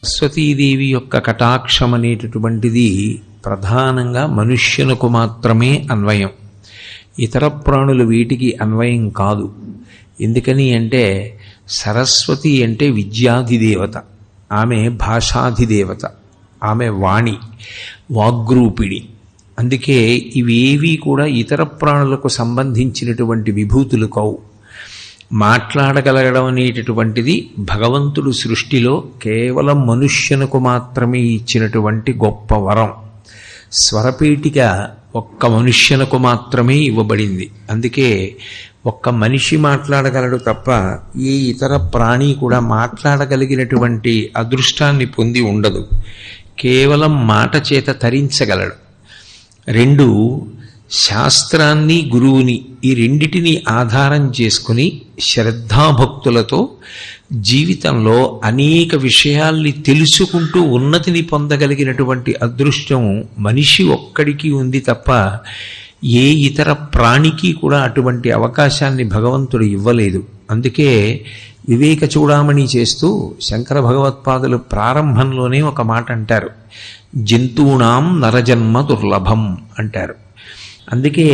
సరస్వతీదేవి యొక్క కటాక్షం అనేటటువంటిది ప్రధానంగా మనుష్యులకు మాత్రమే అన్వయం. ఇతర ప్రాణులు వీటికి అన్వయం కాదు. ఎందుకని అంటే సరస్వతి అంటే విద్యాధిదేవత, ఆమె భాషాధిదేవత, ఆమె వాణి, వాగ్రూపిణి. అందుకే ఇవేవి కూడా ఇతర ప్రాణులకు సంబంధించినటువంటి విభూతులు కావు. మాట్లాడగలగడం అనేటటువంటిది భగవంతుడు సృష్టిలో కేవలం మనుష్యునకు మాత్రమే ఇచ్చినటువంటి గొప్ప వరం. స్వరపేటిక ఒక్క మనుష్యునకు మాత్రమే ఇవ్వబడింది. అందుకే ఒక్క మనిషి మాట్లాడగలడు తప్ప ఏ ఇతర ప్రాణి కూడా మాట్లాడగలిగినటువంటి అదృష్టాన్ని పొంది ఉండదు. కేవలం మాట చేత తరించగలడు. రెండు, శాస్త్రాన్ని గురువుని ఈ రెండిటిని ఆధారం చేసుకుని శ్రద్ధాభక్తులతో జీవితంలో అనేక విషయాల్ని తెలుసుకుంటూ ఉన్నతిని పొందగలిగినటువంటి అదృష్టం మనిషి ఒక్కడికి ఉంది తప్ప ఏ ఇతర ప్రాణికి కూడా అటువంటి అవకాశాన్ని భగవంతుడు ఇవ్వలేదు. అందుకే వివేక చూడామణి చేస్తూ శంకర భగవత్పాదులు ప్రారంభంలోనే ఒక మాట అంటారు, జంతూణాం నరజన్మ దుర్లభం అంటారు. అందుకే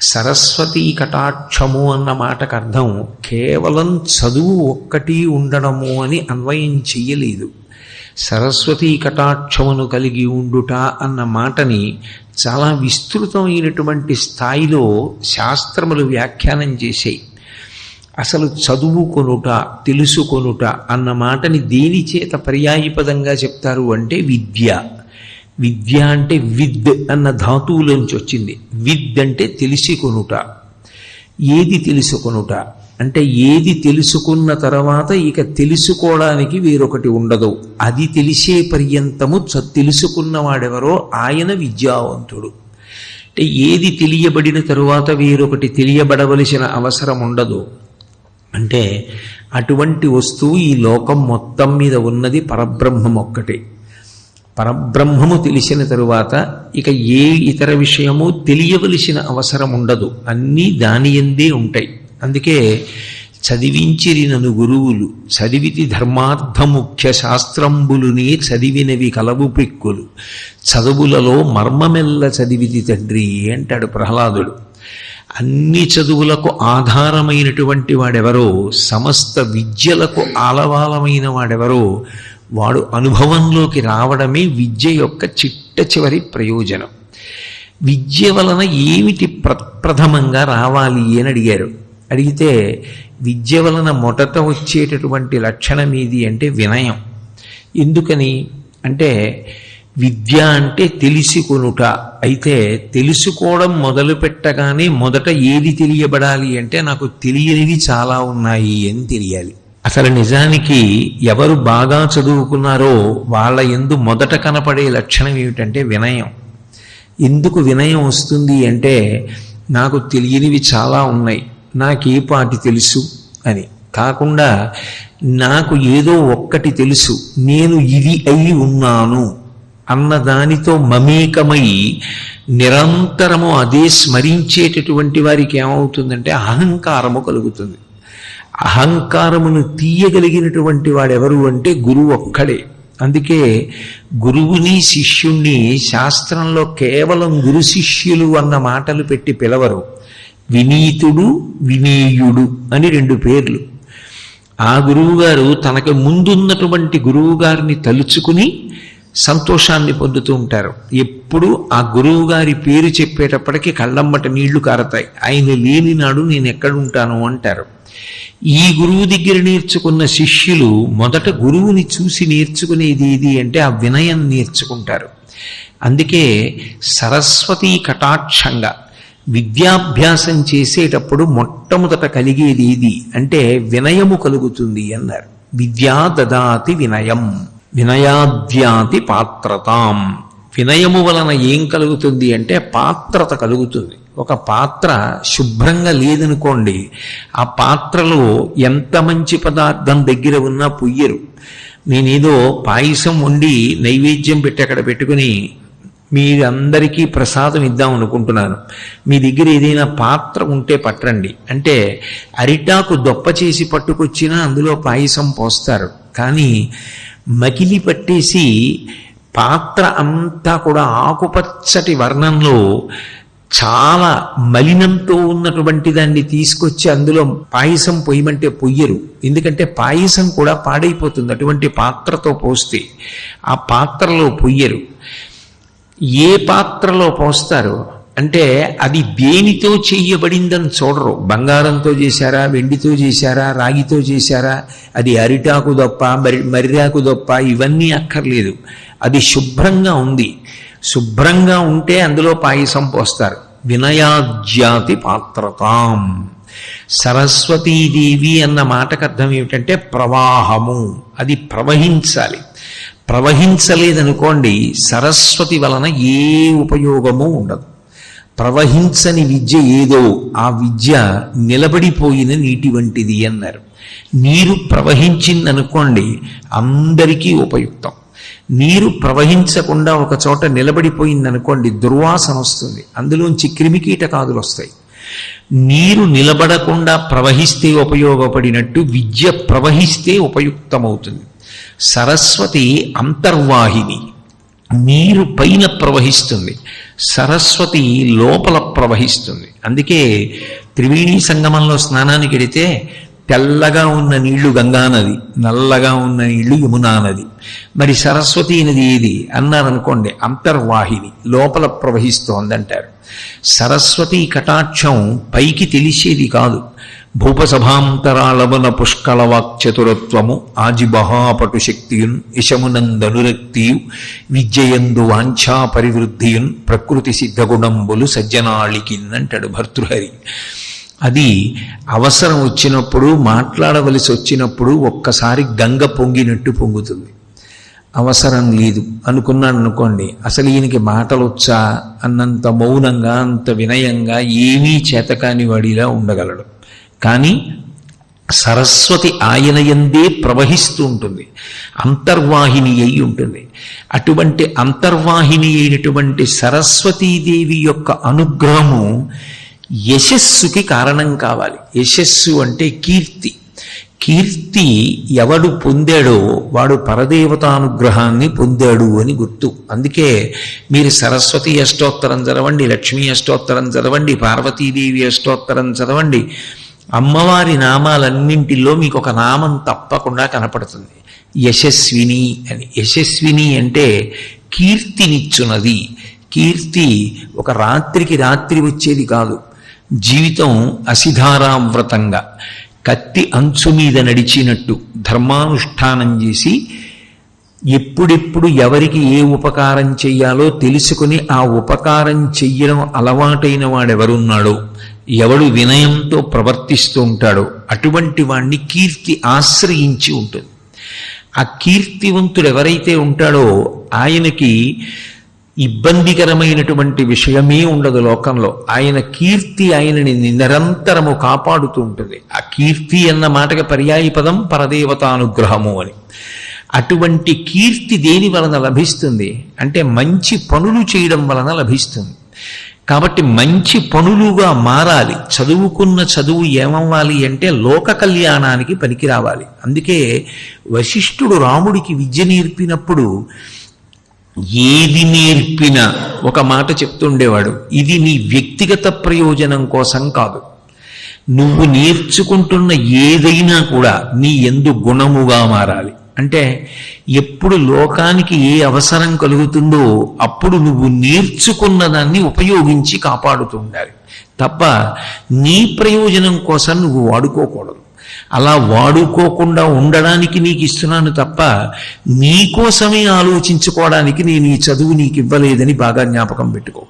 సరస్వతీ కటాక్షము అన్న మాటకు అర్థం కేవలం చదువు ఒక్కటి ఉండడము అని అన్వయం చెయ్యలేదు. సరస్వతీ కటాక్షమును కలిగి ఉండుట అన్న మాటని చాలా విస్తృతమైనటువంటి స్థాయిలో శాస్త్రములు వ్యాఖ్యానం చేశాయి. అసలు చదువుకొనుట, తెలుసుకొనుట అన్న మాటని దేని చేత పర్యాయపదంగా చెప్తారు అంటే విద్య. విద్య అంటే విద్ అన్న ధాతువులోంచి వచ్చింది. విద్ అంటే తెలిసికొనుట. ఏది తెలుసుకొనుట అంటే ఏది తెలుసుకున్న తర్వాత ఇక తెలుసుకోవడానికి వేరొకటి ఉండదు. అది తెలిసే పర్యంతము తెలుసుకున్నవాడెవరో ఆయన విద్యావంతుడు. అంటే ఏది తెలియబడిన తరువాత వేరొకటి తెలియబడవలసిన అవసరం ఉండదు. అంటే అటువంటి వస్తువు ఈ లోకం మొత్తం మీద ఉన్నది పరబ్రహ్మం ఒక్కటే. పరబ్రహ్మము తెలిసిన తరువాత ఇక ఏ ఇతర విషయము తెలియవలసిన అవసరం ఉండదు. అన్నీ దాని యందే ఉంటాయి. అందుకే చదివించిరి నను గురువులు, చదివితి ధర్మార్థముఖ్య శాస్త్రంబులునే చదివినవి కలవు పెక్కులు, చదువులలో మర్మమెల్ల చదివితి తండ్రి అంటాడు ప్రహ్లాదుడు. అన్ని చదువులకు ఆధారమైనటువంటి వాడెవరో, సమస్త విద్యలకు ఆలవాలమైన వాడెవరో వాడు అనుభవంలోకి రావడమే విద్య యొక్క చిట్ట చివరి ప్రయోజనం. విద్య వలన ఏమిటి ప్రథమంగా రావాలి అని అడిగారు. అడిగితే విద్య వలన మొదట వచ్చేటటువంటి లక్షణం ఏది అంటే వినయం. ఎందుకని అంటే విద్య అంటే తెలిసికొనుట. అయితే తెలుసుకోవడం మొదలు పెట్టగానే మొదట ఏది తెలియబడాలి అంటే నాకు తెలియనివి చాలా ఉన్నాయి అని తెలియాలి. అసలు నిజానికి ఎవరు బాగా చదువుకున్నారో వాళ్ళ యందు మొదట కనపడే లక్షణం ఏమిటంటే వినయం. ఎందుకు వినయం వస్తుంది అంటే నాకు తెలియనివి చాలా ఉన్నాయి, నాకే పాటి తెలుసు అని కాకుండా నాకు ఏదో ఒక్కటి తెలుసు, నేను ఇది అయి ఉన్నాను అన్న దానితో మమేకమై నిరంతరము అదే స్మరించేటటువంటి వారికి ఏమవుతుందంటే అహంకారము కలుగుతుంది. అహంకారమును తీయగలిగినటువంటి వాడెవరు అంటే గురువు ఒక్కడే. అందుకే గురువుని శిష్యుణ్ణి శాస్త్రంలో కేవలం గురు శిష్యులు అన్న మాటలు పెట్టి పిలవరు. వినీతుడు, వినేయుడు అని రెండు పేర్లు. ఆ గురువుగారు తనకు ముందున్నటువంటి గురువుగారిని తలుచుకుని సంతోషాన్ని పొందుతూ ఉంటారు. ఎప్పుడు ఆ గురువు గారి పేరు చెప్పేటప్పటికీ కళ్ళమ్మట నీళ్లు కారతాయి. ఆయన లేని నాడు నేను ఎక్కడుంటాను అంటారు. ఈ గురువు దగ్గర నేర్చుకున్న శిష్యులు మొదట గురువుని చూసి నేర్చుకునేది ఏది అంటే ఆ వినయం నేర్చుకుంటారు. అందుకే సరస్వతీ కటాక్షంగా విద్యాభ్యాసం చేసేటప్పుడు మొట్టమొదట కలిగేది ఏది అంటే వినయము కలుగుతుంది అన్నారు. విద్యా దదాతి వినయం, వినయాద్యాతి పాత్రతాం. వినయము వలన ఏం కలుగుతుంది అంటే పాత్రత కలుగుతుంది. ఒక పాత్ర శుభ్రంగా లేదనుకోండి, ఆ పాత్రలో ఎంత మంచి పదార్థం దగ్గర ఉన్నా పొయ్యరు. నేనేదో పాయసం వండి నైవేద్యం పెట్టి అక్కడ పెట్టుకుని మీరందరికీ ప్రసాదం ఇద్దాం అనుకుంటున్నాను, మీ దగ్గర ఏదైనా పాత్ర ఉంటే పట్టండి అంటే అరిటాకు దొప్ప చేసి పట్టుకొచ్చినా అందులో పాయసం పోస్తారు. కానీ మకిలి పట్టేసి పాత్ర అంతా కూడా ఆకుపచ్చటి వర్ణంలో చాలా మలినంతో ఉన్నటువంటి దాన్ని తీసుకొచ్చి అందులో పాయసం పొయ్యమంటే పొయ్యరు. ఎందుకంటే పాయసం కూడా పాడైపోతుంది అటువంటి పాత్రతో పోస్తే. ఆ పాత్రలో పొయ్యరు. ఏ పాత్రలో పోస్తారు అంటే అది దేనితో చెయ్యబడిందని చూడరు. బంగారంతో చేశారా, వెండితో చేశారా, రాగితో చేశారా, అది అరిటాకు దొప్ప మర్రాకు దొప్ప, ఇవన్నీ అక్కర్లేదు. అది శుభ్రంగా ఉంది. శుభ్రంగా ఉంటే అందులో పాయసం పోస్తారు. వినయాజ్యాతి పాత్రతాం. సరస్వతీదేవి అన్న మాటకు అర్థం ఏమిటంటే ప్రవాహము. అది ప్రవహించాలి. ప్రవహించలేదనుకోండి సరస్వతి వలన ఏ ఉపయోగము ఉండదు. ప్రవహించని విద్య ఏదో ఆ విద్య నిలబడిపోయిన నీటి వంటిది అన్నారు. నీరు ప్రవహించిందనుకోండి అందరికీ ఉపయుక్తం. నీరు ప్రవహించకుండా ఒక చోట నిలబడిపోయిందనుకోండి దుర్వాసన వస్తుంది, అందులోంచి క్రిమికీటకాదులు వస్తాయి. నీరు నిలబడకుండా ప్రవహిస్తే ఉపయోగపడినట్టు విద్య ప్రవహిస్తే ఉపయుక్తమవుతుంది. సరస్వతి అంతర్వాహిని, నీరు పైన ప్రవహిస్తుంది, సరస్వతి లోపల ప్రవహిస్తుంది. అందుకే త్రివేణీ సంగమంలో స్నానానికి వెడితే తెల్లగా ఉన్న నీళ్లు గంగానది, నల్లగా ఉన్న నీళ్లు యమునా నది. మరి సరస్వతీ నది ఏది అన్నారనుకోండి అంతర్వాహిని, లోపల ప్రవహిస్తోందంటారు. సరస్వతీ కటాక్షం పైకి తెలిసేది కాదు. భూపసభాంతరాళవన పుష్కళవాక్చతురత్వము ఆజిబహాపటు శక్తియున్ యశమునందనురక్తియు విద్యయందు వాంఛా పరివృద్ధియున్ ప్రకృతి సిద్ధగుణంబులు సజ్జనాళికిన్ అంటాడు భర్తృహరి. అది అవసరం వచ్చినప్పుడు, మాట్లాడవలసి వచ్చినప్పుడు ఒక్కసారి గంగ పొంగినట్టు పొంగుతుంది. అవసరం లేదు అనుకున్నాను అనుకోండి, అసలు ఈయనకి మాటలు వచ్చా అన్నంత మౌనంగా, అంత వినయంగా, ఏమీ చేతకాని వాడిలా ఉండగలడు. కానీ సరస్వతి ఆయన యందే ప్రవహిస్తూ ఉంటుంది, అంతర్వాహిని అయి ఉంటుంది. అటువంటి అంతర్వాహిని అయినటువంటి సరస్వతీదేవి యొక్క అనుగ్రహము యశస్సుకి కారణం కావాలి. యశస్సు అంటే కీర్తి. కీర్తి ఎవడు పొందాడో వాడు పరదేవతానుగ్రహాన్ని పొందాడు అని గుర్తు. అందుకే మీరు సరస్వతి అష్టోత్తరం చదవండి, లక్ష్మీ అష్టోత్తరం చదవండి, పార్వతీదేవి అష్టోత్తరం చదవండి, అమ్మవారి నామాలన్నింటిలో మీకు ఒక నామం తప్పకుండా కనపడుతుంది, యశస్విని అని. యశస్విని అంటే కీర్తినిచ్చున్నది. కీర్తి ఒక రాత్రికి రాత్రి వచ్చేది కాదు. జీవితం అసిధారావ్రతంగా కత్తి అంచు మీద నడిచినట్టు ధర్మానుష్ఠానం చేసి ఎప్పుడెప్పుడు ఎవరికి ఏ ఉపకారం చెయ్యాలో తెలుసుకుని ఆ ఉపకారం చెయ్యడం అలవాటైన వాడెవరున్నాడో, ఎవడు వినయంతో ప్రవర్తిస్తూ ఉంటాడో అటువంటి వాణ్ణి కీర్తి ఆశ్రయించి ఉంటుంది. ఆ కీర్తివంతుడు ఎవరైతే ఉంటాడో ఆయనకి ఇబ్బందికరమైనటువంటి విషయమే ఉండదు లోకంలో. ఆయన కీర్తి ఆయనని నిరంతరము కాపాడుతూ ఉంటుంది. ఆ కీర్తి అన్న మాటకి పర్యాయ పదం పరదేవతానుగ్రహము అని. అటువంటి కీర్తి దేని వలన లభిస్తుంది అంటే మంచి పనులు చేయడం వలన లభిస్తుంది. కాబట్టి మంచి పనులుగా మారాలి. చదువుకున్న చదువు ఏమవ్వాలి అంటే లోక కళ్యాణానికి పనికి రావాలి. అందుకే వశిష్ఠుడు రాముడికి విద్య నేర్పినప్పుడు ఏది నేర్పినా ఒక మాట చెప్తుండేవాడు, ఇది నీ వ్యక్తిగత ప్రయోజనం కోసం కాదు, నువ్వు నేర్చుకుంటున్న ఏదైనా కూడా నీ యందు గుణముగా మారాలి. అంటే ఎప్పుడు లోకానికి ఏ అవసరం కలుగుతుందో అప్పుడు నువ్వు నేర్చుకున్న దాన్ని ఉపయోగించి కాపాడుతూ ఉండాలి తప్ప నీ ప్రయోజనం కోసం నువ్వు వాడుకోకూడదు. అలా వాడుకోకుండా ఉండడానికి నీకు ఇస్తున్నాను తప్ప నీకోసమే ఆలోచించుకోవడానికి నేను ఈ చదువు నీకు ఇవ్వలేదని బాగా జ్ఞాపకం పెట్టుకో.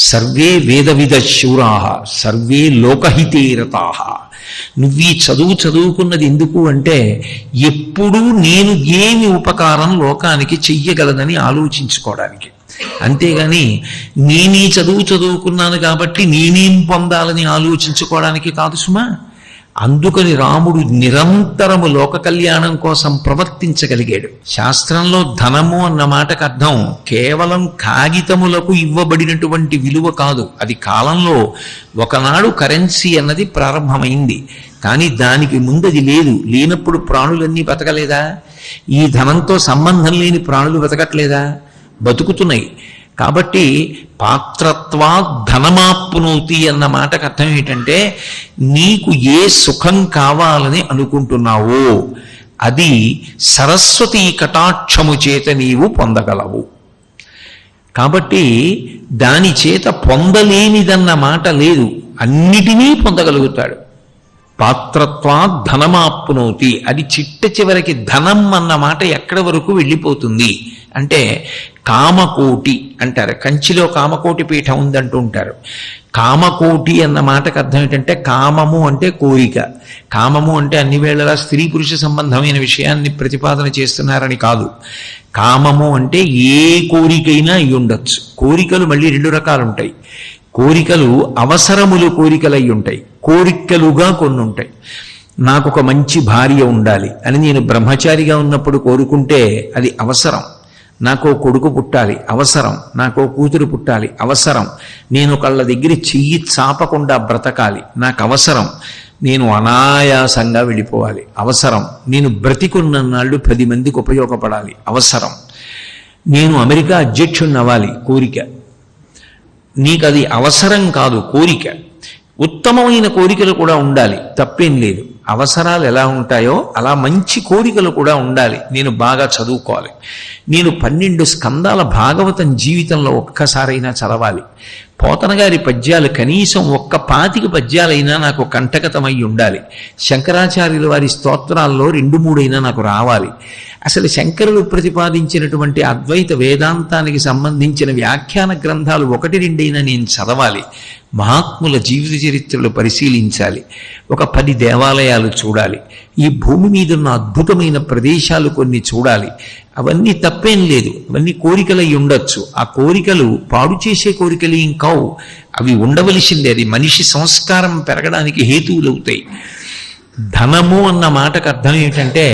సర్వే వేదవిద శూరాహ సర్వే లోకహితే రతాః. నువ్వు ఈ చదువుకున్నది ఎందుకు అంటే ఎప్పుడూ నేను ఏమి ఉపకారం లోకానికి చెయ్యగలనని ఆలోచించుకోవడానికి. అంతేగాని నేను ఈ చదువుకున్నాను కాబట్టి నేనేం పొందాలని ఆలోచించుకోవడానికి కాదు సుమా. అందుకని రాముడు నిరంతరము లోక కళ్యాణం కోసం ప్రవర్తించగలిగాడు. శాస్త్రంలో ధనము అన్న మాటకు అర్థం కేవలం కాగితములకు ఇవ్వబడినటువంటి విలువ కాదు. అది కాలంలో ఒకనాడు కరెన్సీ అన్నది ప్రారంభమైంది, కానీ దానికి ముందది లేదు. లేనప్పుడు ప్రాణులన్నీ బతకలేదా? ఈ ధనంతో సంబంధం లేని ప్రాణులు బతకట్లేదా? బతుకుతున్నాయి. కాబట్టి పాత్రత్వా ధనమాప్నోతి అన్న మాటకు అర్థం ఏంటంటే, నీకు ఏ సుఖం కావాలని అనుకుంటున్నావో అది సరస్వతీ కటాక్షము చేత నీవు పొందగలవు. కాబట్టి దాని చేత పొందలేనిదన్న మాట లేదు, అన్నిటినీ పొందగలుగుతాడు. పాత్రత్వా ధనమాప్నోతి, అది చిట్ట చివరికి ధనం అన్న మాట ఎక్కడి వరకు వెళ్ళిపోతుంది అంటే కామకోటి అంటారు. కంచిలో కామకోటి పీఠం ఉందంటూ ఉంటారు. కామకోటి అన్న మాటకు అర్థం ఏంటంటే, కామము అంటే కోరిక. కామము అంటే అన్ని వేళలా స్త్రీ పురుష సంబంధమైన విషయాన్ని ప్రతిపాదన చేస్తున్నారని కాదు. కామము అంటే ఏ కోరికైనా అయి ఉండొచ్చు. కోరికలు మళ్ళీ రెండు రకాలు ఉంటాయి. కోరికలు అవసరములు కోరికలు అయి ఉంటాయి, కోరికలుగా కొన్ని ఉంటాయి. నాకు ఒక మంచి భార్య ఉండాలి అని నేను బ్రహ్మచారిగా ఉన్నప్పుడు కోరుకుంటే అది అవసరం. నాకో కొడుకు పుట్టాలి అవసరం, నాకో కూతురు పుట్టాలి అవసరం, నేను కళ్ళ దగ్గర చెయ్యి చాపకుండా బ్రతకాలి నాకు అవసరం, నేను అనాయాసంగా వెళ్ళిపోవాలి అవసరం, నేను బ్రతికున్ననాళ్ళు 10 మందికి ఉపయోగపడాలి అవసరం, నేను అమెరికా అధ్యక్షుడిని అవ్వాలి కోరిక. నీకు అది అవసరం కాదు, కోరిక. ఉత్తమమైన కోరికలు కూడా ఉండాలి, తప్పేం లేదు. అవసరాలు ఎలా ఉంటాయో అలా మంచి కోరికలు కూడా ఉండాలి. నేను బాగా చదువుకోవాలి, నేను 12 స్కందాల భాగవతం జీవితంలో ఒక్కసారైనా చదవాలి, పోతన గారి పద్యాలు కనీసం 25 పద్యాలైనా నాకు కంటకతమై ఉండాలి, శంకరాచార్యుల వారి స్తోత్రాల్లో 2-3 అయినా నాకు రావాలి. అసలు శంకరులు ప్రతిపాదించినటువంటి అద్వైత వేదాంతానికి సంబంధించిన వ్యాఖ్యాన గ్రంథాలు 1-2 అయినా నేను చదవాలి, మహాత్ముల జీవిత చరిత్రలు పరిశీలించాలి, ఒక 10 దేవాలయాలు చూడాలి, ఈ భూమి మీద ఉన్న అద్భుతమైన ప్రదేశాలు కొన్ని చూడాలి. అవన్నీ తప్పేం లేదు, అవన్నీ కోరికలై ఉండొచ్చు. ఆ కోరికలు పాడు చేసే కోరికలు ఏం కావు, అవి ఉండవలసిందే. అది మనిషి సంస్కారం పెరగడానికి హేతువులవుతాయి. ధనము అన్న మాటకు అర్థం ఏంటంటే,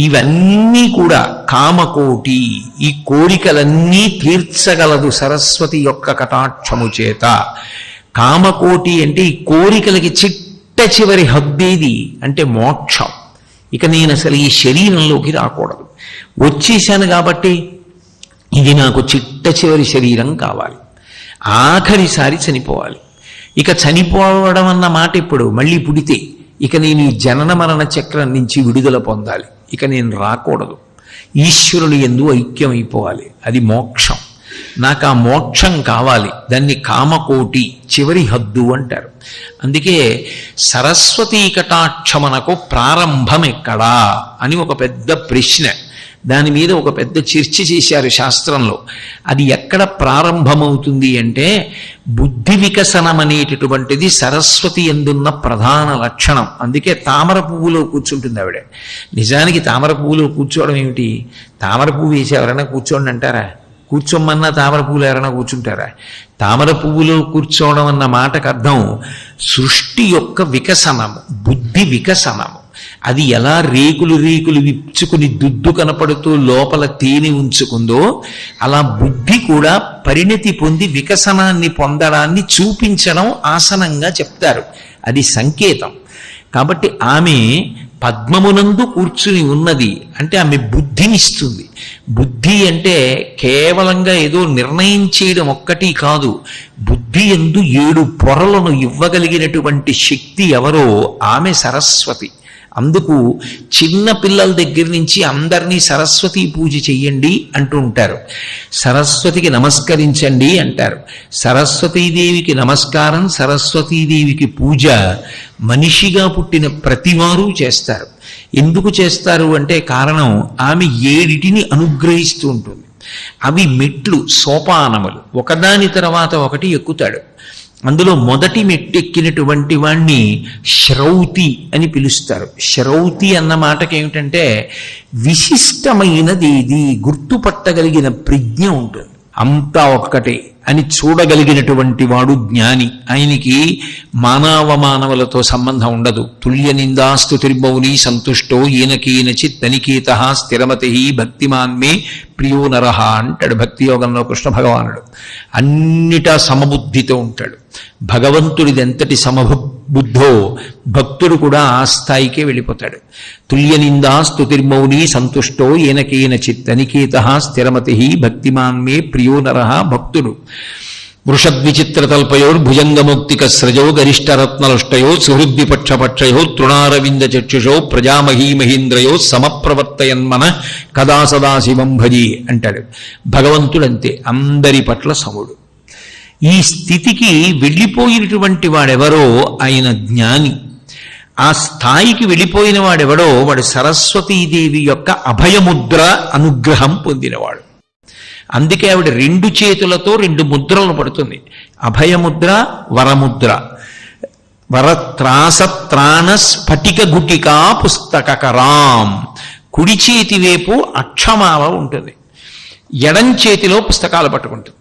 ఇవన్నీ కూడా కామకోటి, ఈ కోరికలన్నీ తీర్చగలదు సరస్వతి యొక్క కటాక్షము చేత. కామకోటి అంటే ఈ కోరికలకి చిట్ట చివరి హద్దేది అంటే మోక్షం. ఇక నేను అసలు ఈ శరీరంలోకి రాకూడదు, వచ్చేసాను కాబట్టి ఇది నాకు చిట్ట చివరి శరీరం కావాలి, ఆఖరిసారి చనిపోవాలి. ఇక చనిపోవడం అన్న మాట ఇప్పుడు మళ్ళీ పుడితే ఇక నేను ఈ జనన మరణ చక్రం నుంచి విడుదల పొందాలి, ఇక నేను రాకూడదు, ఈశ్వరుడు యందు ఐక్యమైపోవాలి, అది మోక్షం. నాకు ఆ మోక్షం కావాలి, దాన్ని కామకోటి చివరి హద్దు అంటారు. అందుకే సరస్వతీ కటాక్షమనకు ప్రారంభం ఎక్కడా అని ఒక పెద్ద ప్రశ్న, దాని మీద ఒక పెద్ద చర్చ చేశారు శాస్త్రంలో. అది ఎక్కడ ప్రారంభమవుతుంది అంటే, బుద్ధి వికసనం అనేటటువంటిది సరస్వతి యందున్న ప్రధాన లక్షణం. అందుకే తామర పువ్వులో కూర్చుంటుంది ఆవిడ. నిజానికి తామర పువ్వులో కూర్చోవడం ఏమిటి? తామర పువ్వు వేసి ఎవరైనా కూర్చోండి అంటారా? కూర్చోమన్నా తామర పువ్వులు ఎవరైనా కూర్చుంటారా? తామర పువ్వులో కూర్చోవడం అన్న మాటకు అర్థం సృష్టి యొక్క వికసనము, బుద్ధి వికసనము. అది ఎలా రేకులు రేకులు విచ్చుకుని దుద్దు కనపడుతూ లోపల తేనె ఉంచుకుందో, అలా బుద్ధి కూడా పరిణతి పొంది వికసనాన్ని పొందడాన్ని చూపించడం ఆసనంగా చెప్తారు. అది సంకేతం. కాబట్టి ఆమె పద్మమునందు కూర్చుని ఉన్నది అంటే ఆమె బుద్ధినిస్తుంది. బుద్ధి అంటే కేవలంగా ఏదో నిర్ణయం చేయడం ఒక్కటి కాదు, బుద్ధి యందు 7 పొరలను ఇవ్వగలిగినటువంటి శక్తి ఎవరో ఆమె సరస్వతి. అందుకు చిన్న పిల్లల దగ్గర నుంచి అందరినీ సరస్వతీ పూజ చెయ్యండి అంటూ ఉంటారు, సరస్వతికి నమస్కరించండి అంటారు. సరస్వతీదేవికి నమస్కారం, సరస్వతీదేవికి పూజ మనిషిగా పుట్టిన ప్రతివారు చేస్తారు. ఎందుకు చేస్తారు అంటే కారణం, ఆమె 7 అనుగ్రహిస్తూ ఉంటుంది. అవి మెట్లు, సోపానములు, ఒకదాని తర్వాత ఒకటి ఎక్కుతాడు. అందులో మొదటి మెట్టెక్కినటువంటి వాణ్ణి శ్రౌతి అని పిలుస్తారు. శ్రౌతి అన్న మాటకి ఏమిటంటే విశిష్టమైనది, ఇది గుర్తుపట్టగలిగిన ప్రజ్ఞ ఉంటుంది. అంతా ఒక్కటే అని చూడగలిగినటువంటి వాడు జ్ఞాని. ఆయనకి మానవలతో సంబంధం ఉండదు. తుల్య నిందాస్తుతిర్మౌని సంతుష్టో ఈనకీనచిత్ తనికేత స్థిరమతి భక్తిమాన్మే ప్రియో నరహ అంటాడు భక్తి యోగంలో కృష్ణ భగవానుడు. అన్నిటా సమబుద్ధితో ఉంటాడు. భగవంతుడిది ఎంతటి సమబుద్ధో భక్తుడు కూడా ఆ స్థాయికే వెళ్ళిపోతాడు. తుల్య నిందాస్తుతిర్మౌని సంతుష్టో ఏనకేనచిత్ తనికేత స్థిరమతి భక్తిమాన్మే ప్రియో నరహ భక్తుడు. వృషద్విచిత్రతల్పయోర్భుజంగముక్తిక స్రజో గరిష్టరత్నలుష్టయో సుహృద్విపక్షపక్షయో తృణారవింద చక్షుషో ప్రజామహీమహీంద్రయో సమప్రవర్తయన్మన కదా సదాశివం భజి అంటాడు. భగవంతుడంతే, అందరి పట్ల సముడు. ఈ స్థితికి వెళ్ళిపోయినటువంటి వాడెవరో ఆయన జ్ఞాని. ఆ స్థాయికి వెళ్ళిపోయిన వాడెవడో వాడు సరస్వతీదేవి యొక్క అభయముద్ర అనుగ్రహం పొందినవాడు. అందుకే ఆవిడ 2 చేతులతో 2 ముద్రలు పడుతుంది. అభయముద్ర, వరముద్ర. వరత్రాసత్రాణ స్ఫటిక గుటికా పుస్తకరాం. కుడి చేతి వైపు అక్షమాల ఉంటుంది, ఎడం చేతిలో పుస్తకాలు పట్టుకుంటుంది.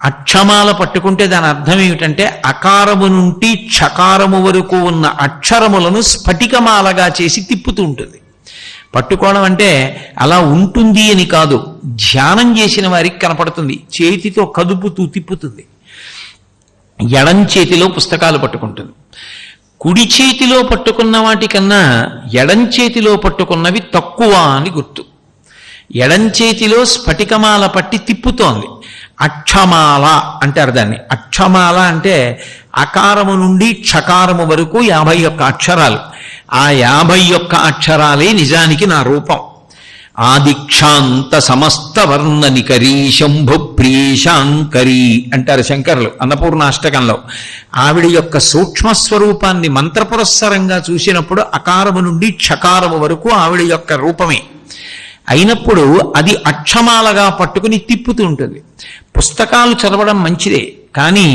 అక్షమాల పట్టుకుంటే దాని అర్థం ఏమిటంటే అకారము నుండి క్షకారము వరకు ఉన్న అక్షరములను స్ఫటికమాలగా చేసి తిప్పుతూ ఉంటుంది. పట్టుకోవడం అంటే అలా ఉంటుంది అని కాదు, ధ్యానం చేసిన వారికి కనపడుతుంది. చేతితో కదుపుతూ తిప్పుతుంది. ఎడం చేతిలో పుస్తకాలు పట్టుకుంటుంది. కుడి చేతిలో పట్టుకున్న వాటికన్నా ఎడం చేతిలో పట్టుకున్నవి తక్కువ అని గుర్తు. ఎడం చేతిలో స్ఫటికమాల పట్టి తిప్పుతోంది. అక్షమాల అంటారు దాన్ని. అక్షమాల అంటే అకారము నుండి క్షకారము వరకు 51 అక్షరాలు. ఆ 51 అక్షరాలే నిజానికి నా రూపం. ఆదిక్షాంత సమస్త వర్ణనికరీ శంభు ప్రియేశాంకరీ అంటారు శంకరులు అన్నపూర్ణాష్టకంలో. ఆవిడ యొక్క సూక్ష్మస్వరూపాన్ని మంత్రపురస్సరంగా చూసినప్పుడు అకారము నుండి క్షకారము వరకు ఆవిడ యొక్క రూపమే అయినప్పుడు అది అక్షమాలగా పట్టుకుని తిప్పుతూ ఉంటుంది. పుస్తకాలు చదవడం మంచిదే, కానీ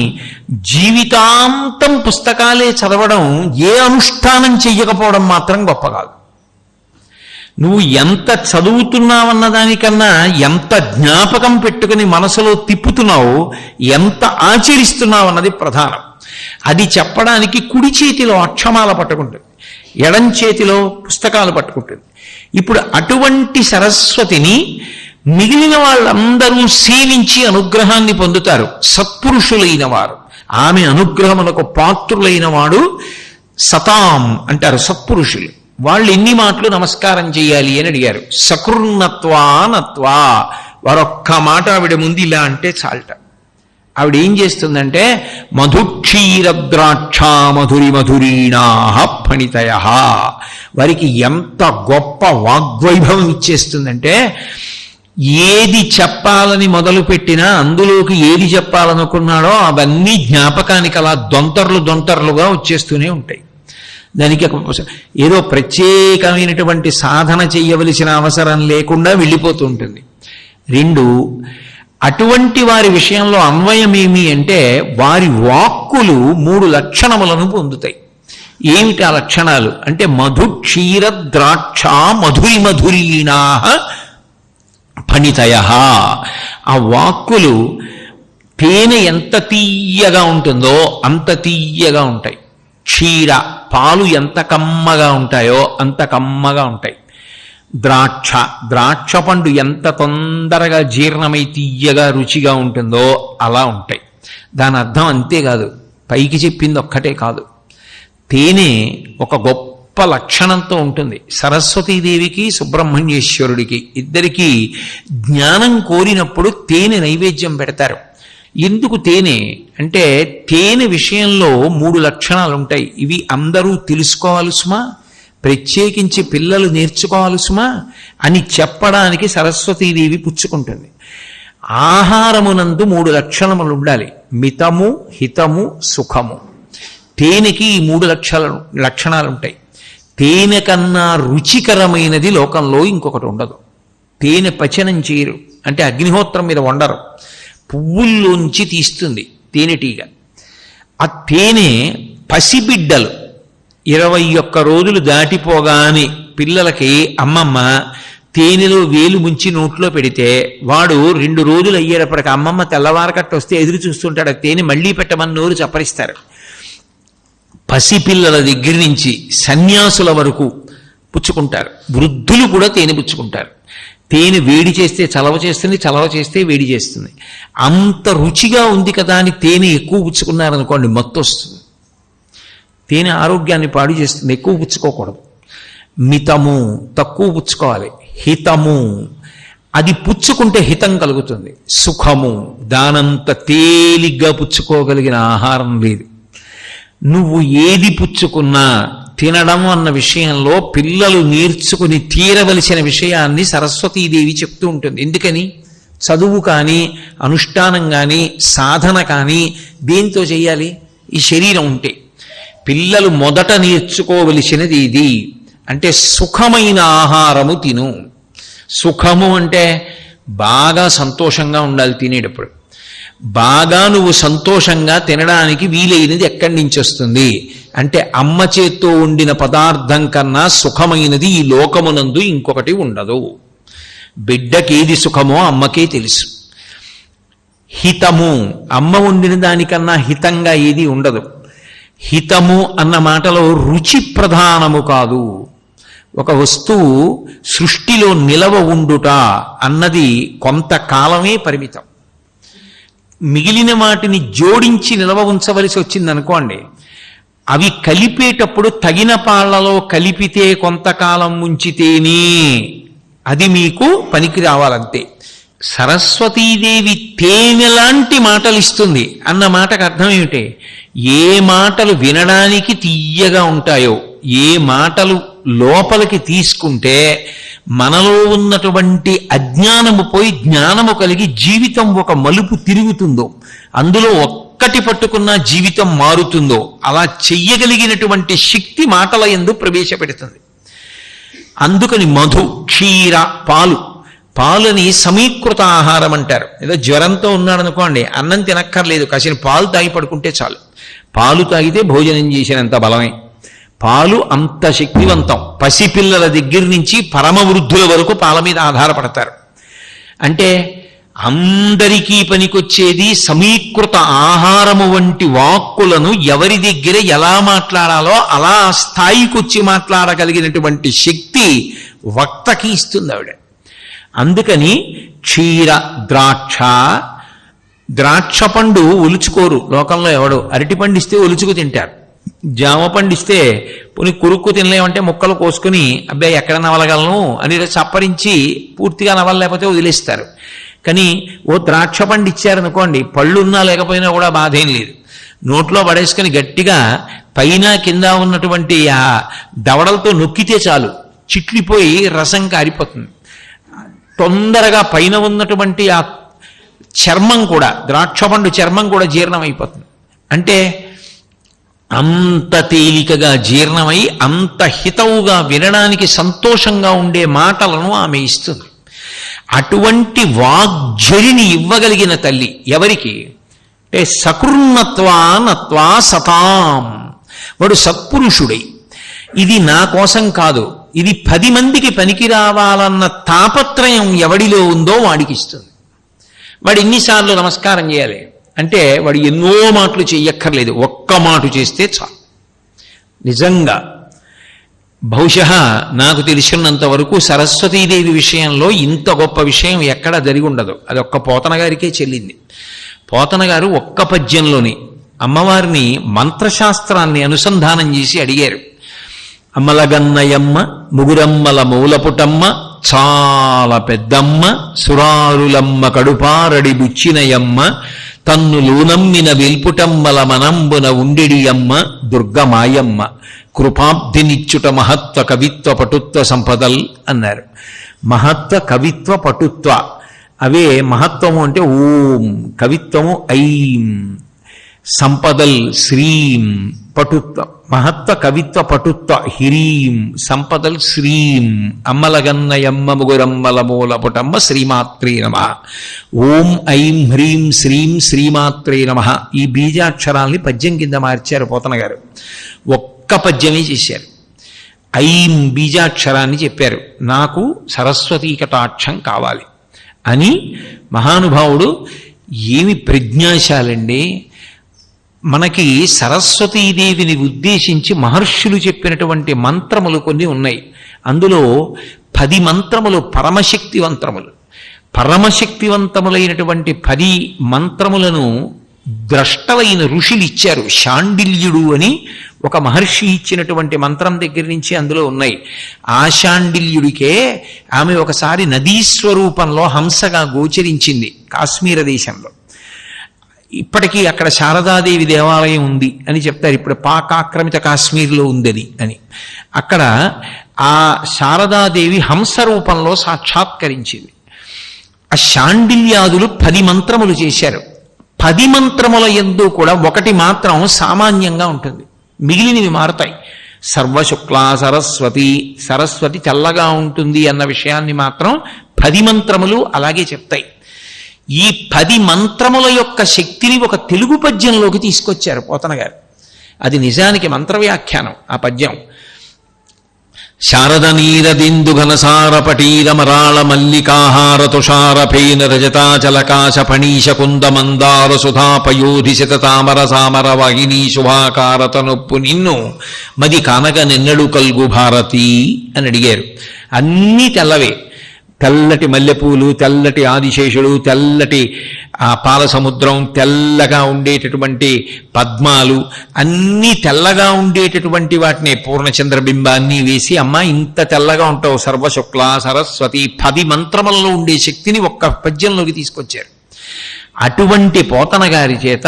జీవితాంతం పుస్తకాలే చదవడం, ఏ అనుష్ఠానం చెయ్యకపోవడం మాత్రం గొప్ప కాదు. నువ్వు ఎంత చదువుతున్నావన్న దానికన్నా ఎంత జ్ఞాపకం పెట్టుకుని మనసులో తిప్పుతున్నావు, ఎంత ఆచరిస్తున్నావు అన్నది ప్రధానం. అది చెప్పడానికి కుడి చేతిలో అక్షమాల పట్టుకుంటుంది, ఎడం చేతిలో పుస్తకాలు పట్టుకుంటుంది. ఇప్పుడు అటువంటి సరస్వతిని మిగిలిన వాళ్ళందరూ సేవించి అనుగ్రహాన్ని పొందుతారు, సత్పురుషులైన వారు. ఆమె అనుగ్రహమునకు పాత్రులైన వాడు సతాం అంటారు సత్పురుషులు. వాళ్ళు ఎన్ని మాటలు నమస్కారం చేయాలి అని అడిగారు. సకృన్నత్వా నత్వా. వారొక్క మాట ఆవిడ ముందు ఇలా అంటే చాలట. ఆవిడ ఏం చేస్తుందంటే మధుక్షీరద్రాక్ష మధురి మధురీణా ఫణితయ. వారికి ఎంత గొప్ప వాగ్వైభవం ఇచ్చేస్తుందంటే ఏది చెప్పాలని మొదలుపెట్టినా అందులోకి ఏది చెప్పాలనుకున్నాడో అవన్నీ జ్ఞాపకానికి అలా దొంతర్లుగా వచ్చేస్తూనే ఉంటాయి. దానికి ఏదో ప్రత్యేకమైనటువంటి సాధన చెయ్యవలసిన అవసరం లేకుండా వెళ్ళిపోతూ ఉంటుంది. 2, అటువంటి వారి విషయంలో అన్వయమేమి అంటే వారి వాక్కులు 3 లక్షణములను పొందుతాయి. ఏమిటి ఆ లక్షణాలు అంటే మధు క్షీర ద్రాక్ష మధురి మధురీణా ఫణితయ. ఆ వాక్కులు తేనె ఎంత తీయగా ఉంటుందో అంత తీయగా ఉంటాయి. క్షీర పాలు ఎంత కమ్మగా ఉంటాయో అంత కమ్మగా ఉంటాయి. ద్రాక్ష పండు ఎంత తొందరగా జీర్ణమై తీయగా రుచిగా ఉంటుందో అలా ఉంటాయి. దాని అర్థం అంతేకాదు, పైకి చెప్పింది ఒక్కటే కాదు. తేనె ఒక గొప్ప లక్షణంతో ఉంటుంది. సరస్వతీదేవికి సుబ్రహ్మణ్యేశ్వరుడికి ఇద్దరికీ జ్ఞానం కోరినప్పుడు తేనె నైవేద్యం పెడతారు. ఎందుకు తేనె అంటే తేనె విషయంలో 3 లక్షణాలు ఉంటాయి. ఇవి అందరూ తెలుసుకోవాలి సుమా, ప్రత్యేకించి పిల్లలు నేర్చుకోవాలి సుమా అని చెప్పడానికి సరస్వతీదేవి పుచ్చుకుంటుంది. ఆహారమునందు 3 లక్షణములు ఉండాలి: మితము, హితము, సుఖము. తేనెకి ఈ 3 లక్షణాలు ఉంటాయి. తేనె కన్నా రుచికరమైనది లోకంలో ఇంకొకటి ఉండదు. తేనె పచనం చేయరు, అంటే అగ్నిహోత్రం మీద వండరు, పువ్వుల్లోంచి తీస్తుంది తేనెటీగ. ఆ తేనె పసిబిడ్డలు 21 రోజులు దాటిపోగానే పిల్లలకి అమ్మమ్మ తేనెలో వేలు ముంచి నోట్లో పెడితే వాడు 2 రోజులు అయ్యేటప్పటికి అమ్మమ్మ తెల్లవారకట్ట వస్తే ఎదురు చూస్తుంటాడు. ఆ తేనె మళ్ళీ పెట్టమని నోరు చప్పరిస్తారు. పసిపిల్లల దగ్గర నుంచి సన్యాసుల వరకు పుచ్చుకుంటారు. వృద్ధులు కూడా తేనె పుచ్చుకుంటారు. తేనె వేడి చేస్తే చలవ చేస్తుంది, చలవ చేస్తే వేడి చేస్తుంది. అంత రుచిగా ఉంది కదా అని తేనె ఎక్కువ పుచ్చుకున్నారనుకోండి మత్తు వస్తుంది. తేనె ఆరోగ్యాన్ని పాడు చేస్తుంది. ఎక్కువ పుచ్చుకోకూడదు. మితము, తక్కువ పుచ్చుకోవాలి. హితము, అది పుచ్చుకుంటే హితం కలుగుతుంది. సుఖము, దానంత తేలిగ్గా పుచ్చుకోగలిగిన ఆహారం లేదు. నువ్వు ఏది పుచ్చుకున్నా తినడం అన్న విషయంలో పిల్లలు నేర్చుకుని తీరవలసిన విషయాన్ని సరస్వతీదేవి చెప్తూ ఉంటుంది. ఎందుకని? చదువు కానీ, అనుష్ఠానం కానీ, సాధన కానీ దేంతో చేయాలి? ఈ శరీరం ఉంటే. పిల్లలు మొదట నేర్చుకోవలసినది ఇది. అంటే సుఖమైన ఆహారము తిను. సుఖము అంటే బాగా సంతోషంగా ఉండాలి తినేటప్పుడు. బాగా నువ్వు సంతోషంగా తినడానికి వీలైనది ఎక్కడి నుంచి వస్తుంది అంటే అమ్మ చేత్తో వండిన పదార్థం కన్నా సుఖమైనది ఈ లోకమునందు ఇంకొకటి ఉండదు. బిడ్డకేది సుఖమో అమ్మకే తెలుసు. హితము, అమ్మ వండిన దానికన్నా హితంగా ఏది ఉండదు. హితము అన్న మాటలో రుచి ప్రధానము కాదు. ఒక వస్తువు సృష్టిలో నిలవ ఉండుట అన్నది కొంతకాలమే పరిమితం. మిగిలిన వాటిని జోడించి నిలవ ఉంచవలసి వచ్చిందనుకోండి, అవి కలిపేటప్పుడు తగిన పాళ్లలో కలిపితే కొంతకాలం ఉంచితేనే అది మీకు పనికి రావాలంతే. సరస్వతీదేవి తేనెలాంటి మాటలు ఇస్తుంది అన్న మాటకు అర్థం ఏమిటి? ఏ మాటలు వినడానికి తీయగా ఉంటాయో, ఏ మాటలు లోపలికి తీసుకుంటే మనలో ఉన్నటువంటి అజ్ఞానము పోయి జ్ఞానము కలిగి జీవితం ఒక మలుపు తిరుగుతుందో, అందులో ఒక్కటి పట్టుకున్న జీవితం మారుతుందో, అలా చెయ్యగలిగినటువంటి శక్తి మాటల యందు ప్రవేశపెడుతుంది. అందుకని మధు, క్షీర, పాలని సమీకృత ఆహారం అంటారు. ఏదో జ్వరంతో ఉన్నాడనుకోండి, అన్నం తినక్కర్లేదు, కాసిన పాలు తాగి పడుకుంటే చాలు. పాలు తాగితే భోజనం చేసినంత బలమే. పాలు అంత శక్తివంతం. పసిపిల్లల దగ్గర నుంచి పరమవృద్ధుల వరకు పాల మీద ఆధారపడతారు. అంటే అందరికీ పనికొచ్చేది సమీకృత ఆహారము వంటి వాక్కులను ఎవరి దగ్గర ఎలా మాట్లాడాలో అలా స్థాయికి వచ్చి మాట్లాడగలిగినటువంటి శక్తి వక్తకి ఇస్తుంది ఆవిడ. అందుకని క్షీర, ద్రాక్ష పండు ఒలుచుకోరు లోకంలో ఎవడు. అరటి పండిస్తే ఒలుచుకు తింటారు. జామ పండిస్తే పోనీ కురుక్కు తినలేమంటే ముక్కలు కోసుకుని అబ్బాయి ఎక్కడ నవలగలను అని చప్పరించి పూర్తిగా నవలలేకపోతే వదిలేస్తారు. కానీ ఓ ద్రాక్ష పండు ఇచ్చారనుకోండి, పళ్ళున్నా లేకపోయినా కూడా బాధేం లేదు. నోట్లో పడేసుకుని గట్టిగా పైన కింద ఉన్నటువంటి ఆ దవడలతో నొక్కితే చాలు, చిట్లిపోయి రసం కారిపోతుంది. తొందరగా పైన ఉన్నటువంటి ఆ చర్మం కూడా, ద్రాక్ష పండు చర్మం కూడా జీర్ణమైపోతుంది. అంటే అంత తేలికగా జీర్ణమై అంత హితవుగా వినడానికి సంతోషంగా ఉండే మాటలను ఆమె ఇస్తుంది. అటువంటి వాగ్జరిని ఇవ్వగలిగిన తల్లి ఎవరికి అంటే సకృన్నత్వా సతాం, వాడు సత్పురుషుడై ఇది నా కోసం కాదు, ఇది 10 మందికి పనికి రావాలన్న తాపత్రయం ఎవడిలో ఉందో వాడికి ఇస్తుంది. వాడు ఎన్నిసార్లు నమస్కారం చేయాలి అంటే వాడు ఎన్నో మాటలు చెయ్యక్కర్లేదు, ఒక్క మాట చేస్తే చాలు. నిజంగా బహుశः నాకు తెలిసినంత వరకు సరస్వతీదేవి విషయంలో ఇంత గొప్ప విషయం ఎక్కడా జరిగి ఉండదు. అది ఒక్క పోతన గారికే చెల్లింది. పోతన గారు ఒక్క పద్యంలోని అమ్మవారిని మంత్రశాస్త్రాన్ని అనుసంధానం చేసి అడిగారు. అమ్మలగన్నయమ్మ, ముగురమ్మల మూలపుటమ్మ, చాలా పెద్దమ్మ, సురారులమ్మ కడుపారడి బుచ్చినయమ్మ, తన్ను లూనమ్మిన వెల్పుటమ్మల మనంబున ఉండెడియమ్మ, దుర్గమాయమ్మ, కృపాబ్ధినిచ్చుట మహత్వ కవిత్వ పటుత్వ సంపదల్ అన్నారు. మహత్వ, కవిత్వ, పటుత్వ అవే మహత్వము అంటే ఓం, కవిత్వము ఐం, సంపదల్ శ్రీం, పటుత్వ మహత్వ కవిత్వ పటుత్వ హ్రీం, సంపదల్ శ్రీం. అమ్మలగన్నయమ్మ ముగురమ్మల మూలపుటమ్మ శ్రీమాత్రే నమః. ఓం ఐం హ్రీం శ్రీం శ్రీమాత్రే నమః. ఈ బీజాక్షరాల్ని పద్యం కింద మార్చారు పోతన గారు. ఒక్క పద్యమే చేశారు. ఐం బీజాక్షరాన్ని చెప్పారు, నాకు సరస్వతీ కటాక్షం కావాలి అని. మహానుభావుడు ఏమి ప్రజ్ఞాశాలండి! మనకి సరస్వతీదేవిని ఉద్దేశించి మహర్షులు చెప్పినటువంటి మంత్రములు కొన్ని ఉన్నాయి. అందులో 10 మంత్రములు పరమశక్తివంతములు. పరమశక్తివంతములైనటువంటి 10 మంత్రములను ద్రష్టలైన ఋషులు ఇచ్చారు. శాండిల్యుడు అని ఒక మహర్షి ఇచ్చినటువంటి మంత్రం దగ్గర నుంచి అందులో ఉన్నాయి. ఆ శాండిల్యుడికే ఆమె ఒకసారి నదీ స్వరూపంలో హంసగా గోచరించింది కాశ్మీర దేశంలో. ఇప్పటికీ అక్కడ శారదాదేవి దేవాలయం ఉంది అని చెప్తారు. ఇప్పుడు పాక్ ఆక్రమిత కాశ్మీర్లో ఉందని అని. అక్కడ ఆ శారదాదేవి హంస రూపంలో సాక్షాత్కరించింది. ఆ శాండిల్యాదులు 10 మంత్రములు చేశారు. 10 మంత్రముల యందు కూడా ఒకటి మాత్రం సామాన్యంగా ఉంటుంది, మిగిలినవి మారుతాయి. సర్వశుక్లా సరస్వతి, సరస్వతి చల్లగా ఉంటుంది అన్న విషయాన్ని మాత్రం 10 మంత్రములు అలాగే చెప్తాయి. ఈ 10 మంత్రముల యొక్క శక్తిని ఒక తెలుగు పద్యంలోకి తీసుకొచ్చారు పోతన గారు. అది నిజానికి మంత్ర వ్యాఖ్యానం. ఆ పద్యం శారద నీరదిందు ఘనసార పటీర మరాళ మల్లికాహార తుషార ఫేన రజతాచలకాశ ఫణీశ కుంద మందార సుధాపయోధి శతతామర సామర వాహిని శుభాకారత నొప్పు నిన్ను మది కానగ నిన్నడు కల్గు భారతి అని అడిగారు. అన్నీ తెల్లవే, తెల్లటి మల్లెపూలు, తెల్లటి ఆదిశేషుడు, తెల్లటి పాల సముద్రం, తెల్లగా ఉండేటటువంటి పద్మాలు, అన్నీ తెల్లగా ఉండేటటువంటి వాటిని పూర్ణచంద్రబింబాన్ని వేసి, అమ్మ ఇంత తెల్లగా ఉంటావు సర్వశుక్ల సరస్వతి, 10 మంత్రములలో ఉండే శక్తిని ఒక్క పద్యంలోకి తీసుకొచ్చారు. అటువంటి పోతన గారి చేత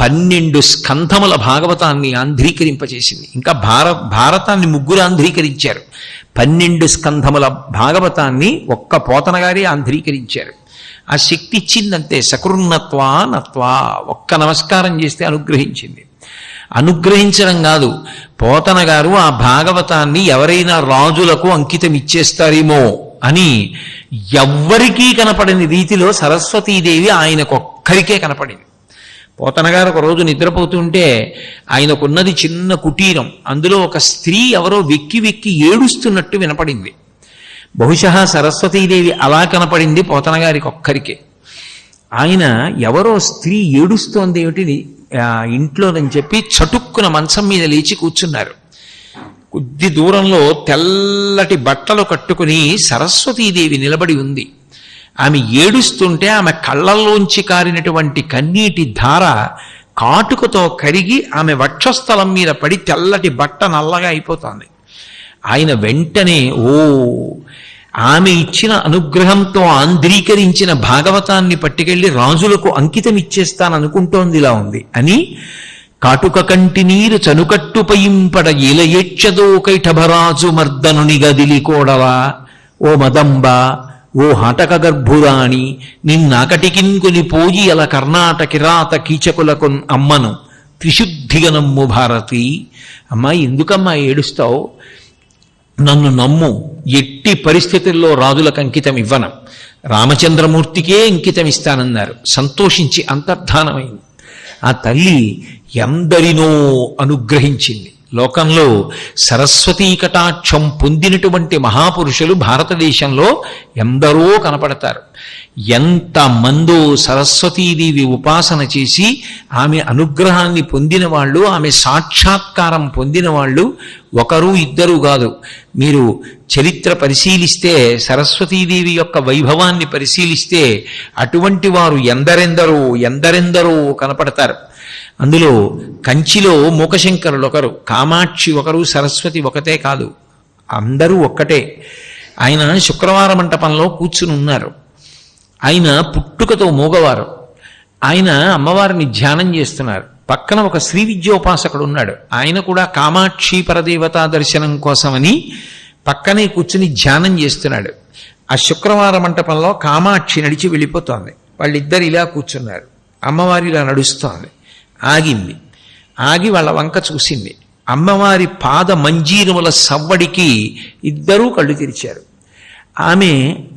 12 స్కంధముల భాగవతాన్ని ఆంధ్రీకరింపచేసింది. ఇంకా భారతాన్ని 3 ఆంధ్రీకరించారు. 12 స్కంధముల భాగవతాన్ని ఒక్క పోతన గారి ఆంధ్రీకరించారు. ఆ శక్తి ఇచ్చిందంతే. సకృన్నత్వా నత్వా, ఒక్క నమస్కారం చేస్తే అనుగ్రహించింది. అనుగ్రహించడం కాదు, పోతన గారు ఆ భాగవతాన్ని ఎవరైనా రాజులకు అంకితం ఇచ్చేస్తారేమో అని ఎవ్వరికీ కనపడని రీతిలో సరస్వతీదేవి ఆయనకొక్కరికే కనపడింది. పోతన గారు ఒక రోజు నిద్రపోతుంటే ఆయనకున్నది చిన్న కుటీరం, అందులో ఒక స్త్రీ ఎవరో వెక్కి వెక్కి ఏడుస్తున్నట్టు వినపడింది. బహుశా సరస్వతీదేవి అలా కనపడింది పోతన గారికి ఒక్కరికే. ఆయన ఎవరో స్త్రీ ఏడుస్తోంది ఏమిటి ఇంట్లోనని చెప్పి చటుక్కున మంచం మీద లేచి కూర్చున్నారు. కొద్ది దూరంలో తెల్లటి బట్టలు కట్టుకుని సరస్వతీదేవి నిలబడి ఉంది. ఆమె ఏడుస్తుంటే ఆమె కళ్ళల్లోంచి కారినటువంటి కన్నీటి ధార కాటుకతో కరిగి ఆమె వక్షస్థలం మీద పడి తెల్లటి బట్ట నల్లగా అయిపోతుంది. ఆయన వెంటనే ఆమె ఇచ్చిన అనుగ్రహంతో ఆంధ్రీకరించిన భాగవతాన్ని పట్టుకెళ్ళి రాజులకు అంకితం ఇచ్చేస్తాననుకుంటోంది, ఇలా ఉంది అని కాటుక కంటి నీరు చనుకట్టుపయింపడ ఇలయేక్షదో కైఠభరాజు మర్దనుని గదిలి కోడవా ఓ మదంబ ఓ హటక గర్భురాణి నిన్నాకటికిన్కొని పోయి అల కర్ణాటకిరాత కీచకులకు అమ్మను త్రిశుద్ధిగనమ్ము భారతి. అమ్మా ఎందుకమ్మా ఏడుస్తావు? నన్ను నమ్ము, ఎట్టి పరిస్థితుల్లో రాజులకు అంకితం ఇవ్వను, రామచంద్రమూర్తికే అంకితం ఇస్తానన్నారు. సంతోషించి అంతర్ధానమైంది. ఆ తల్లి ఎందరినో అనుగ్రహించింది. లోకంలో సరస్వతీ కటాక్షం పొందినటువంటి మహాపురుషులు భారతదేశంలో ఎందరో కనపడతారు. ఎంతమందో సరస్వతీదేవి ఉపాసన చేసి ఆమె అనుగ్రహాన్ని పొందిన వాళ్ళు, ఆమె సాక్షాత్కారం పొందిన వాళ్ళు ఒకరు ఇద్దరు కాదు. మీరు చరిత్ర పరిశీలిస్తే, సరస్వతీదేవి యొక్క వైభవాన్ని పరిశీలిస్తే అటువంటి వారు ఎందరెందరో ఎందరెందరో కనపడతారు. అందులో కంచిలో మూకశంకరులు ఒకరు, కామాక్షి ఒకరు, సరస్వతి ఒకటే కాదు, అందరూ ఒక్కటే. ఆయన శుక్రవార మంటపంలో కూర్చుని ఉన్నారు. ఆయన పుట్టుకతో మూగవారు. ఆయన అమ్మవారిని ధ్యానం చేస్తున్నారు. పక్కన ఒక శ్రీ విద్యోపాసకుడు ఉన్నాడు. ఆయన కూడా కామాక్షి పరదేవతా దర్శనం కోసమని పక్కనే కూర్చుని ధ్యానం చేస్తున్నాడు. ఆ శుక్రవార మంటపంలో కామాక్షి నడిచి వెళ్ళిపోతోంది. వాళ్ళిద్దరు ఇలా కూర్చున్నారు. అమ్మవారి ఇలా నడుస్తోంది. ఆగింది. ఆగి వాళ్ళ వంక చూసింది. అమ్మవారి పాద మంజీరముల సవ్వడికి ఇద్దరూ కళ్ళు తెరిచారు. ఆమె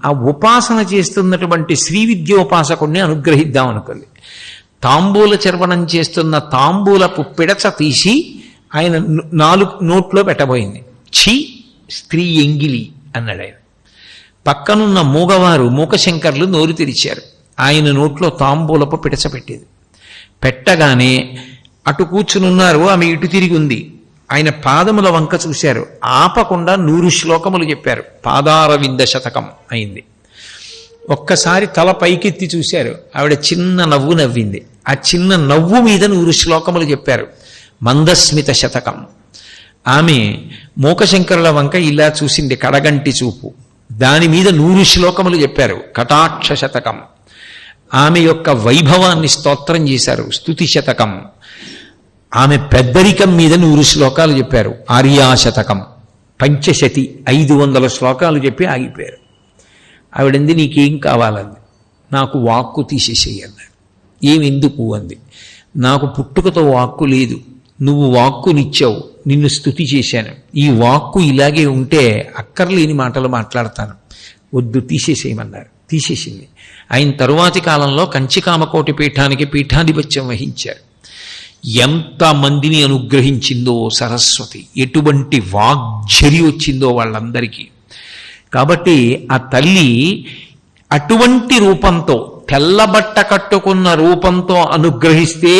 ఆ ఉపాసన చేస్తున్నటువంటి శ్రీ విద్యోపాసకుడిని అనుగ్రహిద్దాం అనుకుంది. తాంబూల చర్వణం చేస్తున్న తాంబూలపు పిడచ తీసి ఆయన నోట్లో పెట్టబోయింది. ఛీ స్త్రీ ఎంగిలి అన్నాడు ఆయన. పక్కనున్న మూగవారు మూకశంకర్లు నోరు తెరిచారు. ఆయన నోట్లో తాంబూలపు పిడచపెట్టేది. పెట్టగానే అటు కూర్చునున్నారు, ఆమె ఇటు తిరిగి ఉంది. ఆయన పాదముల వంక చూశారు, ఆపకుండా 100 శ్లోకములు చెప్పారు. పాదారవింద శతకం అయింది. ఒక్కసారి తల పైకెత్తి చూశారు, ఆవిడ చిన్న నవ్వు నవ్వింది. ఆ చిన్న నవ్వు మీద 100 శ్లోకములు చెప్పారు. మందస్మిత శతకం. ఆమె మూకశంకరుల వంక ఇలా చూసింది, కడగంటి చూపు. దాని మీద 100 శ్లోకములు చెప్పారు. కటాక్ష శతకం. ఆమె యొక్క వైభవాన్ని స్తోత్రం చేశారు. స్తుతి శతకం. ఆమె పెద్దరికం మీద 100 శ్లోకాలు చెప్పారు. ఆర్యాశతకం. పంచశతి 500 శ్లోకాలు చెప్పి ఆగిపోయారు. ఆవిడంది, నీకేం కావాలంది. నాకు వాక్కు తీసేసేయి అన్నారు. ఏమెందుకు అంది. నాకు పుట్టుకతో వాక్కు లేదు, నువ్వు వాక్కునిచ్చావు, నిన్ను స్తుతి చేశాను. ఈ వాక్కు ఇలాగే ఉంటే అక్కర్లేని మాటలు మాట్లాడతాను, వద్దు తీసేసేయమన్నారు. తీసేసింది. ఆయన తరువాతి కాలంలో కంచికామకోటి పీఠానికి పీఠాధిపత్యం వహించారు. ఎంతమందిని అనుగ్రహించిందో సరస్వతి, ఎటువంటి వాగ్ఝరి వచ్చిందో వాళ్ళందరికీ. కాబట్టి ఆ తల్లి అటువంటి రూపంతో, తెల్లబట్ట కట్టుకున్న రూపంతో అనుగ్రహిస్తే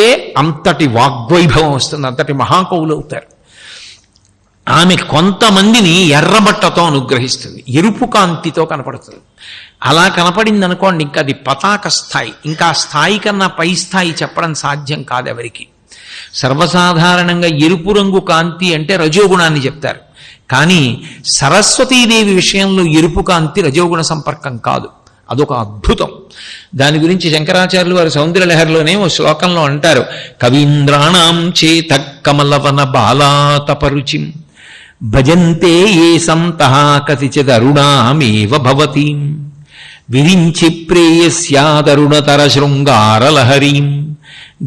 అంతటి వాగ్వైభవం వస్తుంది, అంతటి మహాకవులు అవుతారు. ఆమె కొంతమందిని ఎర్రబట్టతో అనుగ్రహిస్తుంది, ఎరుపు కాంతితో కనపడుతుంది. అలా కనపడింది అనుకోండి, ఇంకా అది పతాక స్థాయి. ఇంకా స్థాయి కన్నా పై స్థాయి చెప్పడం సాధ్యం కాదు ఎవరికి. సర్వసాధారణంగా ఎరుపు రంగు కాంతి అంటే రజోగుణాన్ని చెప్తారు. కానీ సరస్వతీదేవి విషయంలో ఎరుపు కాంతి రజోగుణ సంపర్కం కాదు, అదొక అద్భుతం. దాని గురించి శంకరాచార్యులు వారు సౌందర్యలహరిలోనే ఓ శ్లోకంలో అంటారు, కవీంద్రాణం చేత కమలవన బాలాతపరుచిం భజంతే ఏ సంతః కతిచిదరుణామేవ భవతీం విరించి ప్రేయస్యాదరుణతర శృంగారలహరీం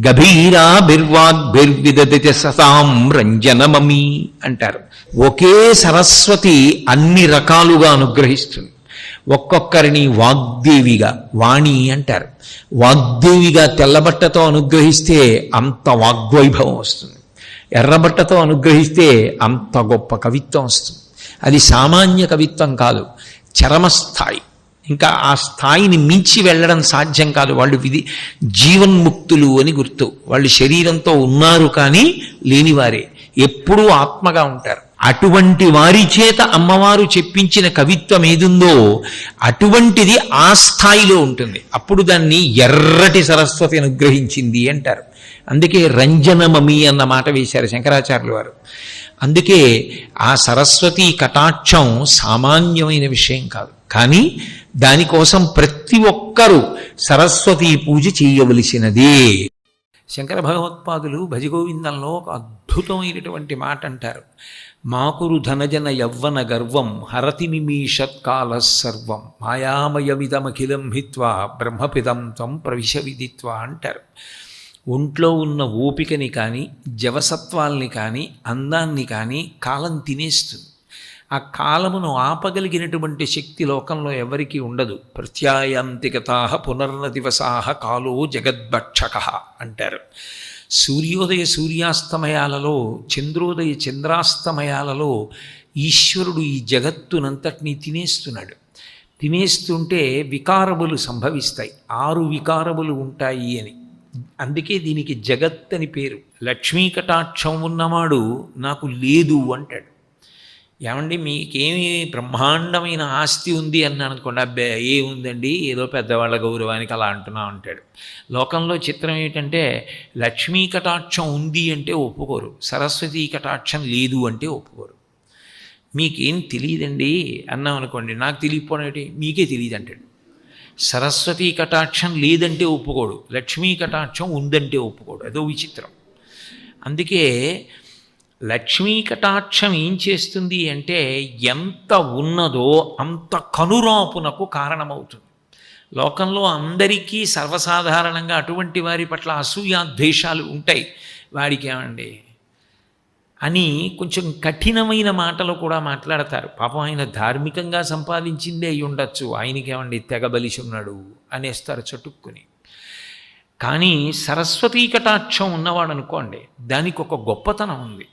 గభీరాభిర్వాగ్భిర్విదతి సతాం రంజనమమి అంటారు. ఒకే సరస్వతి అన్ని రకాలుగా అనుగ్రహిస్తుంది. ఒక్కొక్కరిని వాగ్దేవిగా, వాణి అంటారు, వాగ్దేవిగా తెల్లబట్టతో అనుగ్రహిస్తే అంత వాగ్వైభవం వస్తుంది. ఎర్రబట్టతో అనుగ్రహిస్తే అంత గొప్ప కవిత్వం వస్తుంది. అది సామాన్య కవిత్వం కాదు, చరమస్థాయి. ఇంకా ఆ స్థాయిని మించి వెళ్ళడం సాధ్యం కాదు. వాళ్ళు జీవన్ముక్తులు అని గుర్తు. వాళ్ళు శరీరంతో ఉన్నారు కానీ లేనివారే, ఎప్పుడూ ఆత్మగా ఉంటారు. అటువంటి వారి చేత అమ్మవారు చెప్పించిన కవిత్వం ఏదుందో అటువంటిది ఆ స్థాయిలో ఉంటుంది. అప్పుడు దాన్ని ఎర్రటి సరస్వతి అనుగ్రహించింది అంటారు. అందుకే రంజనమమి అన్న మాట వేశారు శంకరాచార్యులు వారు. అందుకే ఆ సరస్వతి కటాక్షం సామాన్యమైన విషయం కాదు. కానీ దానికోసం ప్రతి ఒక్కరూ సరస్వతీ పూజ చేయవలసినదే. శంకర భగవత్పాదులు భజగోవిందంలో ఒక అద్భుతమైనటువంటి మాట అంటారు, మాకురు ధనజన యవ్వన గర్వం హరతి నిమీషత్కాల సర్వం మాయామయమిదమఖిలం హిత్వా బ్రహ్మపిదం త్వం ప్రవిశ విదిత్వా అంటారు. ఒంట్లో ఉన్న ఓపికని కానీ, జవసత్వాల్ని కానీ, అందాన్ని కానీ కాలం తినేస్తుంది. ఆ కాలమును ఆపగలిగినటువంటి శక్తి లోకంలో ఎవరికీ ఉండదు. ప్రత్యాయాంతిగతాః పునర్నదివసాః కాలో జగద్భక్షక అంటారు. సూర్యోదయ సూర్యాస్తమయాలలో, చంద్రోదయ చంద్రాస్తమయాలలో ఈశ్వరుడు ఈ జగత్తునంతటినీ తినేస్తున్నాడు. తినేస్తుంటే వికారములు సంభవిస్తాయి. 6 వికారములు ఉంటాయి అని. అందుకే దీనికి జగత్ అని పేరు. లక్ష్మీ కటాక్షం ఉన్నవాడు నాకు లేదు అంటాడు. ఏమండి మీకేమి బ్రహ్మాండమైన ఆస్తి ఉంది అన్నాను అనుకోండి, అబ్బే ఏముందండి ఏదో పెద్దవాళ్ళ గౌరవానికి అలా అంటున్నా అంటాడు. లోకంలో చిత్రం ఏంటంటే లక్ష్మీ కటాక్షం ఉంది అంటే ఒప్పుకోరు, సరస్వతీ కటాక్షం లేదు అంటే ఒప్పుకోరు. మీకేం తెలియదండి అన్నాం అనుకోండి, నాకు తెలియకపోవడం ఏంటి, మీకే తెలియదు అంటాడు. సరస్వతీ కటాక్షం లేదంటే ఒప్పుకోడు, లక్ష్మీ కటాక్షం ఉందంటే ఒప్పుకోడు. అదో విచిత్రం. అందుకే లక్ష్మీ కటాక్షం ఏం చేస్తుంది అంటే ఎంత ఉన్నదో అంత కనురాపునకు కారణమవుతుంది. లోకంలో అందరికీ సర్వసాధారణంగా అటువంటి వారి పట్ల అసూయాద్వేషాలు ఉంటాయి. వాడికి ఏమండి అని కొంచెం కఠినమైన మాటలు కూడా మాట్లాడతారు. పాపం ఆయన ధార్మికంగా సంపాదించిందే అయి ఉండొచ్చు, ఆయనకేమండి తెగ బలిసి ఉన్నాడు అనేస్తారు చటుక్కుని. కానీ సరస్వతీ కటాక్షం ఉన్నవాడు అనుకోండి, దానికి ఒక గొప్పతనం ఉంది.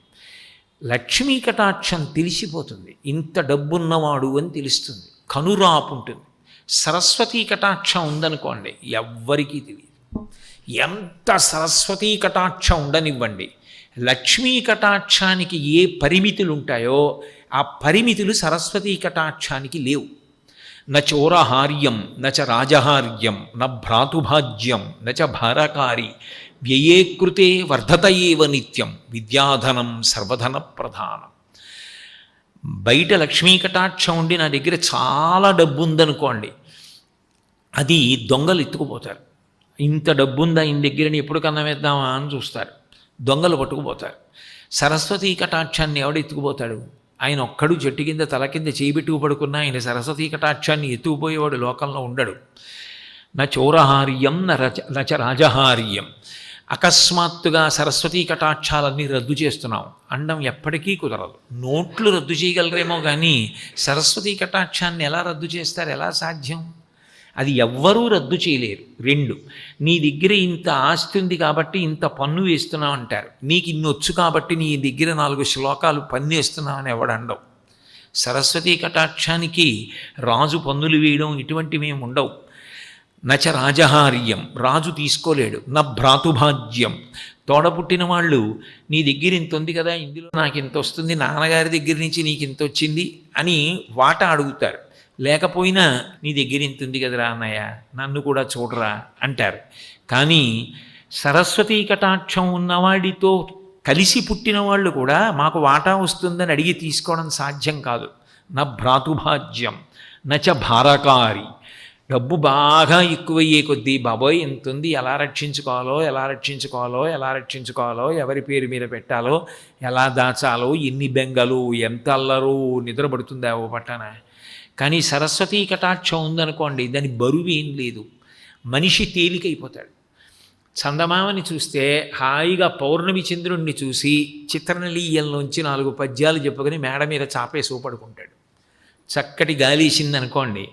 లక్ష్మీ కటాక్షం తెలిసిపోతుంది, ఇంత డబ్బున్నవాడు అని తెలుస్తుంది, కనురాపు ఉంటుంది. సరస్వతీ కటాక్షం ఉందనుకోండి, ఎవ్వరికీ తెలియదు. ఎంత సరస్వతీ కటాక్షం ఉండనివ్వండి, లక్ష్మీ కటాక్షానికి ఏ పరిమితులు ఉంటాయో ఆ పరిమితులు సరస్వతీ కటాక్షానికి లేవు. నచోరహార్యం నచ రాజహార్యం న భ్రాతుభాజ్యం నచ భారకారి వ్యయే కృతే వర్ధత ఏవ నిత్యం విద్యాధనం సర్వధన ప్రధానం. బయట లక్ష్మీ కటాక్షం ఉండి నా దగ్గర చాలా డబ్బు ఉందనుకోండి, అది దొంగలు ఎత్తుకుపోతారు. ఇంత డబ్బు ఉందా ఈయన దగ్గరని ఎప్పుడు కన్నా వేద్దామా అని చూస్తారు, దొంగలు పట్టుకుపోతారు. సరస్వతీ కటాక్షాన్ని ఎవడు ఎత్తుకుపోతాడు? ఆయన ఒక్కడు చెట్టు కింద తల కింద చేయిబెట్టుకు పడుకున్నా ఆయన సరస్వతీ కటాక్షాన్ని ఎత్తుకుపోయేవాడు లోకంలో ఉండడు. నా చౌరహార్యం నచ రాజహార్యం. అకస్మాత్తుగా సరస్వతీ కటాక్షాలన్నీ రద్దు చేస్తున్నాం అండం ఎప్పటికీ కుదరదు. నోట్లు రద్దు చేయగలరేమో కానీ సరస్వతీ కటాక్షాన్ని ఎలా రద్దు చేస్తారు? ఎలా సాధ్యం? అది ఎవ్వరూ రద్దు చేయలేరు. 2, నీ దగ్గర ఇంత ఆస్తి ఉంది కాబట్టి ఇంత పన్ను వేస్తున్నావు అంటారు. నీకు ఇన్నొచ్చు కాబట్టి నీ దగ్గర 4 శ్లోకాలు పన్ను వేస్తున్నావని ఎవడండవు. సరస్వతీ కటాక్షానికి రాజు పన్నులు వేయడం ఇటువంటివి ఏమి ఉండవు. నచ రాజహార్యం, రాజు తీసుకోలేడు. నా భ్రాతుభాజ్యం, తోడపుట్టిన వాళ్ళు నీ దగ్గర ఇంత ఉంది కదా, ఇందులో నాకు ఇంత వస్తుంది, నాన్నగారి దగ్గర నుంచి నీకు ఇంత వచ్చింది అని వాటా అడుగుతారు. లేకపోయినా నీ దగ్గర ఇంత ఉంది కదరా అన్నయ్య, నన్ను కూడా చూడరా అంటారు. కానీ సరస్వతీ కటాక్షం ఉన్నవాడితో కలిసి పుట్టిన వాళ్ళు కూడా మాకు వాటా వస్తుందని అడిగి తీసుకోవడం సాధ్యం కాదు. నా భ్రాతుభాజ్యం నచ భారకారి. డబ్బు బాగా ఎక్కువయ్యే కొద్దీ బాబోయ్ ఎంత ఉంది, ఎలా రక్షించుకోవాలో ఎలా రక్షించుకోవాలో ఎలా రక్షించుకోవాలో, ఎవరి పేరు మీద పెట్టాలో, ఎలా దాచాలో, ఎన్ని బెంగలు, ఎంత అల్లరు, నిద్రపడుతుందా ఓ పట్టాన. కానీ సరస్వతీ కటాక్షం ఉందనుకోండి, దాని బరువు ఏం లేదు, మనిషి తేలికైపోతాడు. చందమామని చూస్తే హాయిగా పౌర్ణమి చంద్రుణ్ణి చూసి చిత్రనలీయంలోంచి 4 పద్యాలు చెప్పుకొని మేడ మీద చాపేసి పడుకుంటాడు. చక్కటి గాలేసిందనుకోండి,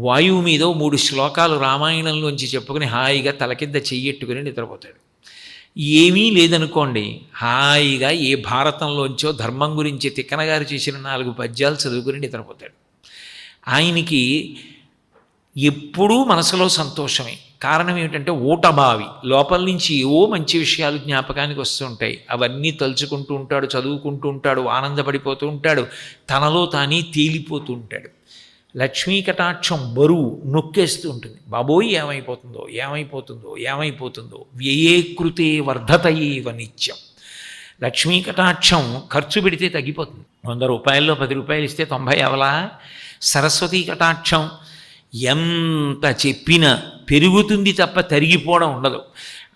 వాయువు మీద 3 శ్లోకాలు రామాయణంలోంచి చెప్పుకొని హాయిగా తల కింద చెయ్యెట్టుకుని నిద్రపోతాడు. ఏమీ లేదనుకోండి, హాయిగా ఏ భారతంలోంచో ధర్మం గురించి తిక్కనగారు చేసిన 4 పద్యాలు చదువుకుని నిద్రపోతాడు. ఆయనకి ఎప్పుడూ మనసులో సంతోషమే. కారణం ఏమిటంటే ఊటబావి, లోపల నుంచి ఏవో మంచి విషయాలు జ్ఞాపకానికి వస్తుంటాయి, అవన్నీ తలుచుకుంటూ ఉంటాడు, చదువుకుంటూ ఉంటాడు, ఆనందపడిపోతూ ఉంటాడు, తనలో తానే తేలిపోతూ ఉంటాడు. లక్ష్మీ కటాక్షం బరువు నొక్కేస్తూ ఉంటుంది. బాబోయ్ ఏమైపోతుందో ఏమైపోతుందో ఏమైపోతుందో. వ్యయే కృతే వర్ధత ఏవ నిత్యం. లక్ష్మీ కటాక్షం ఖర్చు పెడితే తగ్గిపోతుంది. 100 రూపాయల్లో 10 రూపాయలు ఇస్తే 90 అవలా. సరస్వతీ కటాక్షం ఎంత చెప్పినా పెరుగుతుంది తప్ప తరిగిపోవడం ఉండదు.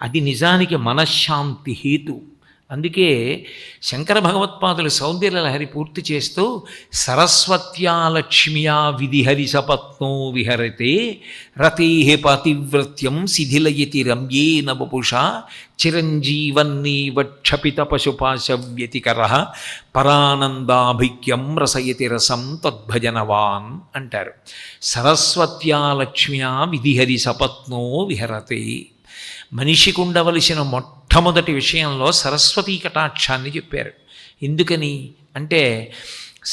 అది నిజానికి మనశ్శాంతి హేతు. అందుకే శంకర భగవత్పాదులు సౌందర్యలహరి పూర్తి చేస్తూ సరస్వత్యా లక్ష్మ్యా విధిహరి సపత్నో విహరతే రతే పతివ్రత్యం శిథిలయతి రమ్యేన వపుషా చిరంజీవన్నీవ క్షపిత పశుపాశవ్యతికర పరానందాభిక్యం రసయతి రసం తద్భజనవాన్ అంటారు. సరస్వత్యా లక్ష్మ్యా విధిహరి సపత్నో విహరతే. మనిషికి ఉండవలసిన మొట్టమొదటి విషయంలో సరస్వతీ కటాక్షాన్ని చెప్పారు. ఎందుకని అంటే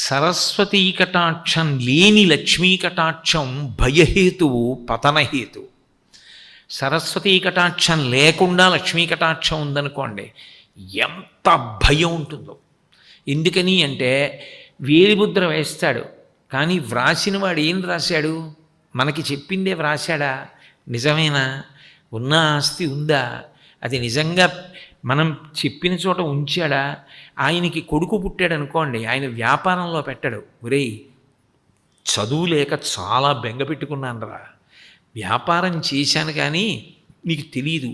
సరస్వతీ కటాక్షం లేని లక్ష్మీ కటాక్షం భయహేతువు, పతనహేతువు. సరస్వతీ కటాక్షం లేకుండా లక్ష్మీ కటాక్షం ఉందనుకోండి, ఎంత భయం ఉంటుందో. ఎందుకని అంటే వేలిముద్ర వేస్తాడు, కానీ వ్రాసిన వాడు ఏం రాశాడు? మనకి చెప్పిందే వ్రాశాడా? నిజమేనా? ఉన్న ఆస్తి ఉందా? అది నిజంగా మనం చెప్పిన చోట ఉంచాడా? ఆయనకి కొడుకు పుట్టాడు అనుకోండి, ఆయన వ్యాపారంలో పెట్టాడు, ఒరేయ్ చదువు లేక చాలా బెంగ పెట్టుకున్నానురా, వ్యాపారం చేశాను కానీ నీకు తెలియదు,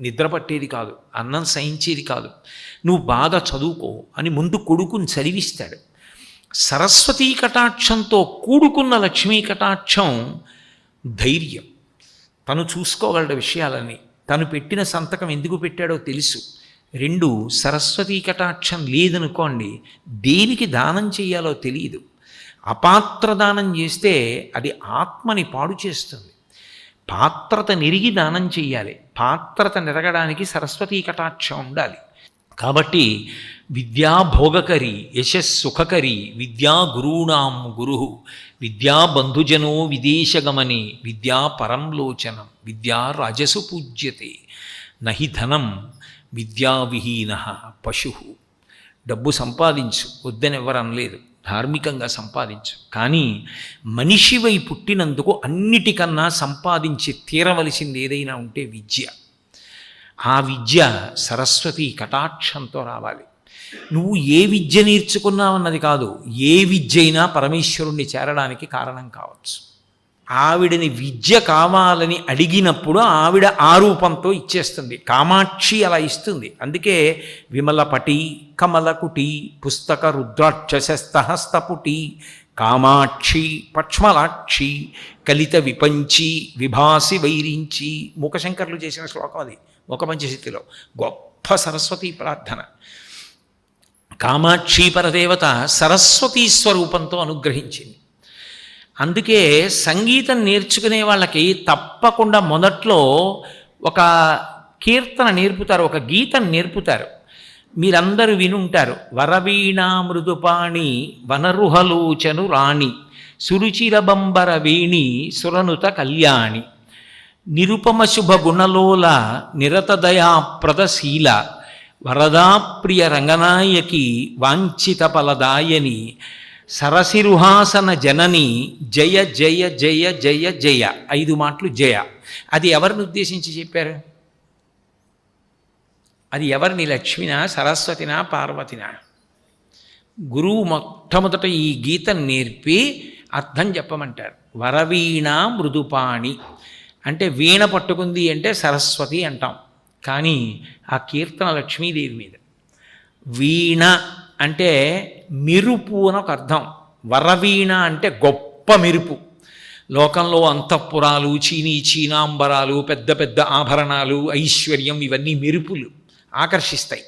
నిద్ర పట్టేది కాదు, అన్నం సహించేది కాదు, నువ్వు బాగా చదువుకో అని ముందు కొడుకుని చదివిస్తాడు. సరస్వతీ కటాక్షంతో కూడుకున్న లక్ష్మీ కటాక్షం ధైర్యం. తను చూసుకోగలడు విషయాలని, తను పెట్టిన సంతకం ఎందుకు పెట్టాడో తెలుసు. 2, సరస్వతీ కటాక్షం లేదనుకోండి, దేనికి దానం చేయాలో తెలియదు. అపాత్ర దానం చేస్తే అది ఆత్మని పాడు చేస్తుంది. పాత్రత నెరిగి దానం చెయ్యాలి. పాత్రత నెరగడానికి సరస్వతీ కటాక్షం ఉండాలి. కాబట్టి విద్యా భోగకరి యశస్సుఖకరి విద్యా గురూణాం గురు విద్యా బంధుజనో విదేశగమని విద్యా పరంలోచనం విద్యా రాజసు పూజ్యతే నహి ధనం విద్యావిహీన పశు. డబ్బు సంపాదించు వద్దని ఎవరు అనలేదు, ధార్మికంగా సంపాదించు. కానీ మనిషివై పుట్టినందుకు అన్నిటికన్నా సంపాదించి తీరవలసింది ఏదైనా ఉంటే విద్య. ఆ విద్య సరస్వతి కటాక్షంతో రావాలి. నువ్వు ఏ విద్య నేర్చుకున్నావన్నది కాదు, ఏ విద్య అయినా పరమేశ్వరుణ్ణి చేరడానికి కారణం కావచ్చు. ఆవిడని విద్య కావాలని అడిగినప్పుడు ఆవిడ ఆ రూపంతో ఇచ్చేస్తుంది. కామాక్షి అలా ఇస్తుంది. అందుకే విమలపటి కమలకుటి పుస్తక రుద్రాక్షస్తహస్తపుటి కామాక్షి పక్ష్మలాక్షి కలిత విపంచి విభాసి వైరించి. మూకశంకర్లు చేసిన శ్లోకం అది మూకపంచశతిలో. గొప్ప సరస్వతీ ప్రార్థన. కామాక్షి పరదేవత సరస్వతీ స్వరూపంతో అనుగ్రహించింది. అందుకే సంగీతం నేర్చుకునే వాళ్ళకి తప్పకుండా మొదట్లో ఒక కీర్తన నేర్పుతారు, ఒక గీతం నేర్పుతారు. మీరందరూ వినుంటారు. వరవీణా మృదుపాణి వనరుహలోచను రాణి సురుచిరబంబర వేణి సురనుత కళ్యాణి నిరుపమ శుభ గుణలోల నిరతదయాప్రదశీల వరదాప్రియ రంగనాయకి వాంఛిత ఫలదాయని సరసిరుహాసన జనని జయ జయ జయ జయ జయ. 5 మాటలు జయ. అది ఎవరిని ఉద్దేశించి చెప్పారు? అది ఎవరిని? లక్ష్మినా, సరస్వతినా, పార్వతినా? గురువు మొట్టమొదట ఈ గీతం నేర్పి అర్థం చెప్పమంటారు. వరవీణ మృదుపాణి అంటే వీణ పట్టుకుంది అంటే సరస్వతి అంటాం. కానీ ఆ కీర్తన లక్ష్మీదేవి మీద. వీణ అంటే మెరుపు అని ఒక అర్థం. వరవీణ అంటే గొప్ప మెరుపు. లోకంలో అంతఃపురాలు, చీనాంబరాలు, పెద్ద పెద్ద ఆభరణాలు, ఐశ్వర్యం, ఇవన్నీ మెరుపులు ఆకర్షిస్తాయి.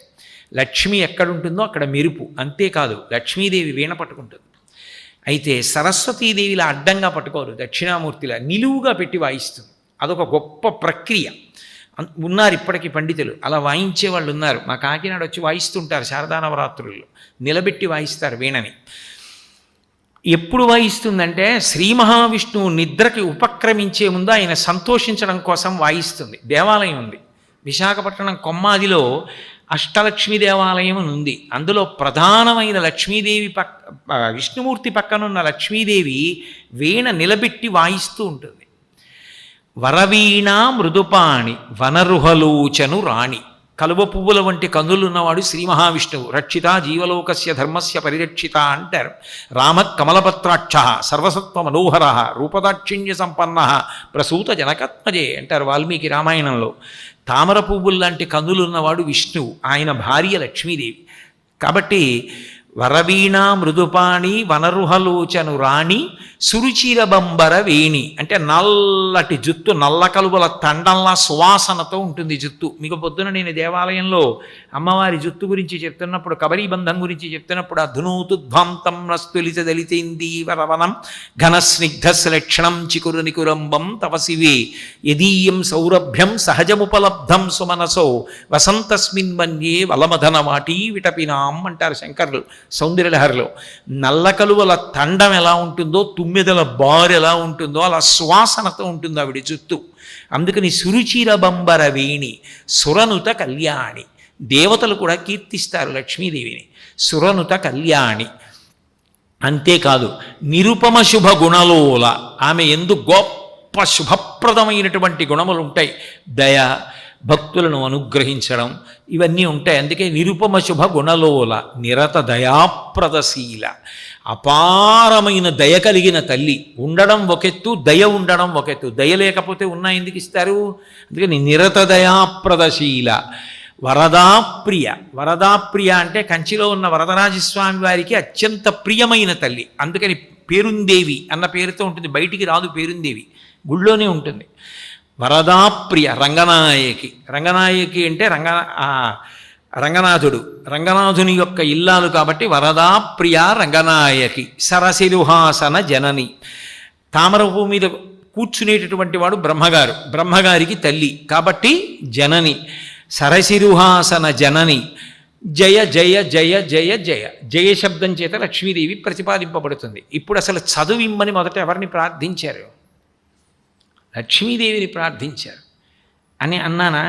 లక్ష్మి ఎక్కడుంటుందో అక్కడ మెరుపు. అంతేకాదు లక్ష్మీదేవి వీణ పట్టుకుంటుంది. అయితే సరస్వతీదేవిలా అడ్డంగా పట్టుకోరు, దక్షిణామూర్తిలా నిలువుగా పెట్టి వాయిస్తుంది. అదొక గొప్ప ప్రక్రియ. ఉన్నారు ఇప్పటికీ పండితులు, అలా వాయించే వాళ్ళు ఉన్నారు. మా కాకినాడ వచ్చి వాయిస్తుంటారు శారదా నవరాత్రుల్లో, నిలబెట్టి వాయిస్తారు వీణని. ఎప్పుడు వాయిస్తుందంటే శ్రీ మహావిష్ణువు నిద్రకి ఉపక్రమించే ముందు ఆయన సంతోషించడం కోసం వాయిస్తుంది. దేవాలయం ఉంది విశాఖపట్నం కొమ్మాదిలో, అష్టలక్ష్మి దేవాలయం అని ఉంది. అందులో ప్రధానమైన లక్ష్మీదేవి విష్ణుమూర్తి పక్కనున్న లక్ష్మీదేవి వీణ నిలబెట్టి వాయిస్తూ ఉంటుంది. వరవీణ మృదుపాణి వనరుహలోచను రాణి. కలువ పువ్వుల వంటి కన్నులున్నవాడు శ్రీ మహావిష్ణువు. రక్షిత జీవలోకస్య ధర్మస్య పరిరక్షిత అంటారు. రామ కమలపత్రాక్ష సర్వసత్వ మనోహర రూపదాక్షిణ్య సంపన్న ప్రసూత జనకత్మజే అంటారు వాల్మీకి రామాయణంలో. తామర పువ్వుల్లాంటి కన్నులున్నవాడు విష్ణువు, ఆయన భార్య లక్ష్మీదేవి. కాబట్టి వరవీణ మృదుపాణి వనరుహలోచను రాణి సురుచిరబంబర వేణి అంటే నల్లటి జుత్తు, నల్ల కలువల తండంలా సువాసనతో ఉంటుంది జుత్తు. మీకు పొద్దున నేను దేవాలయంలో అమ్మవారి జుత్తు గురించి చెప్తున్నప్పుడు, కబరీబంధం గురించి చెప్తున్నప్పుడు అధునూతుధ్వాంతం నస్తులిత దళితేందీవరవనం ఘనస్నిగ్ధశ్లక్షణం చికురు నికురంబం తవసివే యదీయం సౌరభ్యం సహజముపలబ్ధం సుమనసో వసంతస్మిన్ మన్యే వలమధన వాటీ విటపినాం అంటారు శంకర్లు సౌందర్యలహరిలో. నల్ల కలువల తండం ఎలా ఉంటుందో, తుమ్మెదల బారు ఎలా ఉంటుందో అలా సువాసనతో ఉంటుంది ఆవిడ జుత్తు. అందుకని సురుచిరబంబర వేణి సురనుత కళ్యాణి. దేవతలు కూడా కీర్తిస్తారు లక్ష్మీదేవిని, సురనుత కళ్యాణి. అంతేకాదు నిరుపమ శుభ గుణలోల, ఆమె ఎందు గొప్ప శుభప్రదమైనటువంటి గుణములు ఉంటాయి. దయ, భక్తులను అనుగ్రహించడం, ఇవన్నీ ఉంటాయి. అందుకే నిరుపమ శుభ గుణలోల నిరత దయాప్రదశీల. అపారమైన దయ కలిగిన తల్లి ఉండడం ఒకెత్తు, దయ ఉండడం ఒకెత్తు. దయ లేకపోతే ఉన్నా ఎందుకు ఇస్తారు? అందుకని నిరత దయాప్రదశీల. వరదాప్రియ. వరదాప్రియ అంటే కంచిలో ఉన్న వరదరాజస్వామి వారికి అత్యంత ప్రియమైన తల్లి. అందుకని పేరుందేవి అన్న పేరుతో ఉంటుంది, బయటికి రాదు పేరుందేవి, గుళ్ళోనే ఉంటుంది. వరదాప్రియ రంగనాయకి. రంగనాయకి అంటే రంగనాథుడు, రంగనాథుని యొక్క ఇల్లాలు కాబట్టి వరదాప్రియ రంగనాయకి. సరసిరుహాసన జనని. తామర పువ్వు మీద కూర్చునేటటువంటి వాడు బ్రహ్మగారు, బ్రహ్మగారికి తల్లి కాబట్టి జనని. సరసిరుహాసన జనని. జయ జయ జయ జయ జయ జయ శబ్దం చేత లక్ష్మీదేవి ప్రతిపాదింపబడుతుంది. ఇప్పుడు అసలు చదువిమ్మని మొదట ఎవరిని ప్రార్థించారు? లక్ష్మీదేవిని ప్రార్థించారు అని అన్నానా?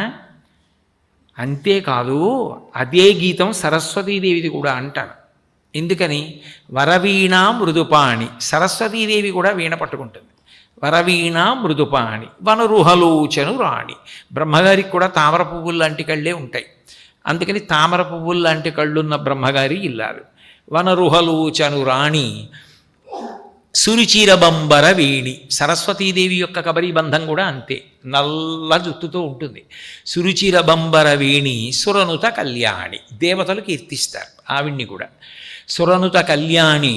అంతేకాదు, అదే గీతం సరస్వతీదేవిది కూడా అంటాను. ఎందుకని? వరవీణ మృదుపాణి, సరస్వతీదేవి కూడా వీణ పట్టుకుంటుంది. వరవీణ మృదుపాణి వనరుహలోచను రాణి. బ్రహ్మగారికి కూడా తామర పువ్వులు లాంటి కళ్ళే ఉంటాయి. అందుకని తామర పువ్వులు లాంటి కళ్ళున్న బ్రహ్మగారి ఇల్లాలు. వనరుహలోచను రాణి సురుచిరబంబర వేణి. సరస్వతీదేవి యొక్క కబరీ బంధం కూడా అంతే, నల్ల జుత్తుతో ఉంటుంది. సురుచిరబంబర వేణి సురనుత కళ్యాణి, దేవతలు కీర్తిస్తారు ఆవిడ్ని కూడా. సురనుత కళ్యాణి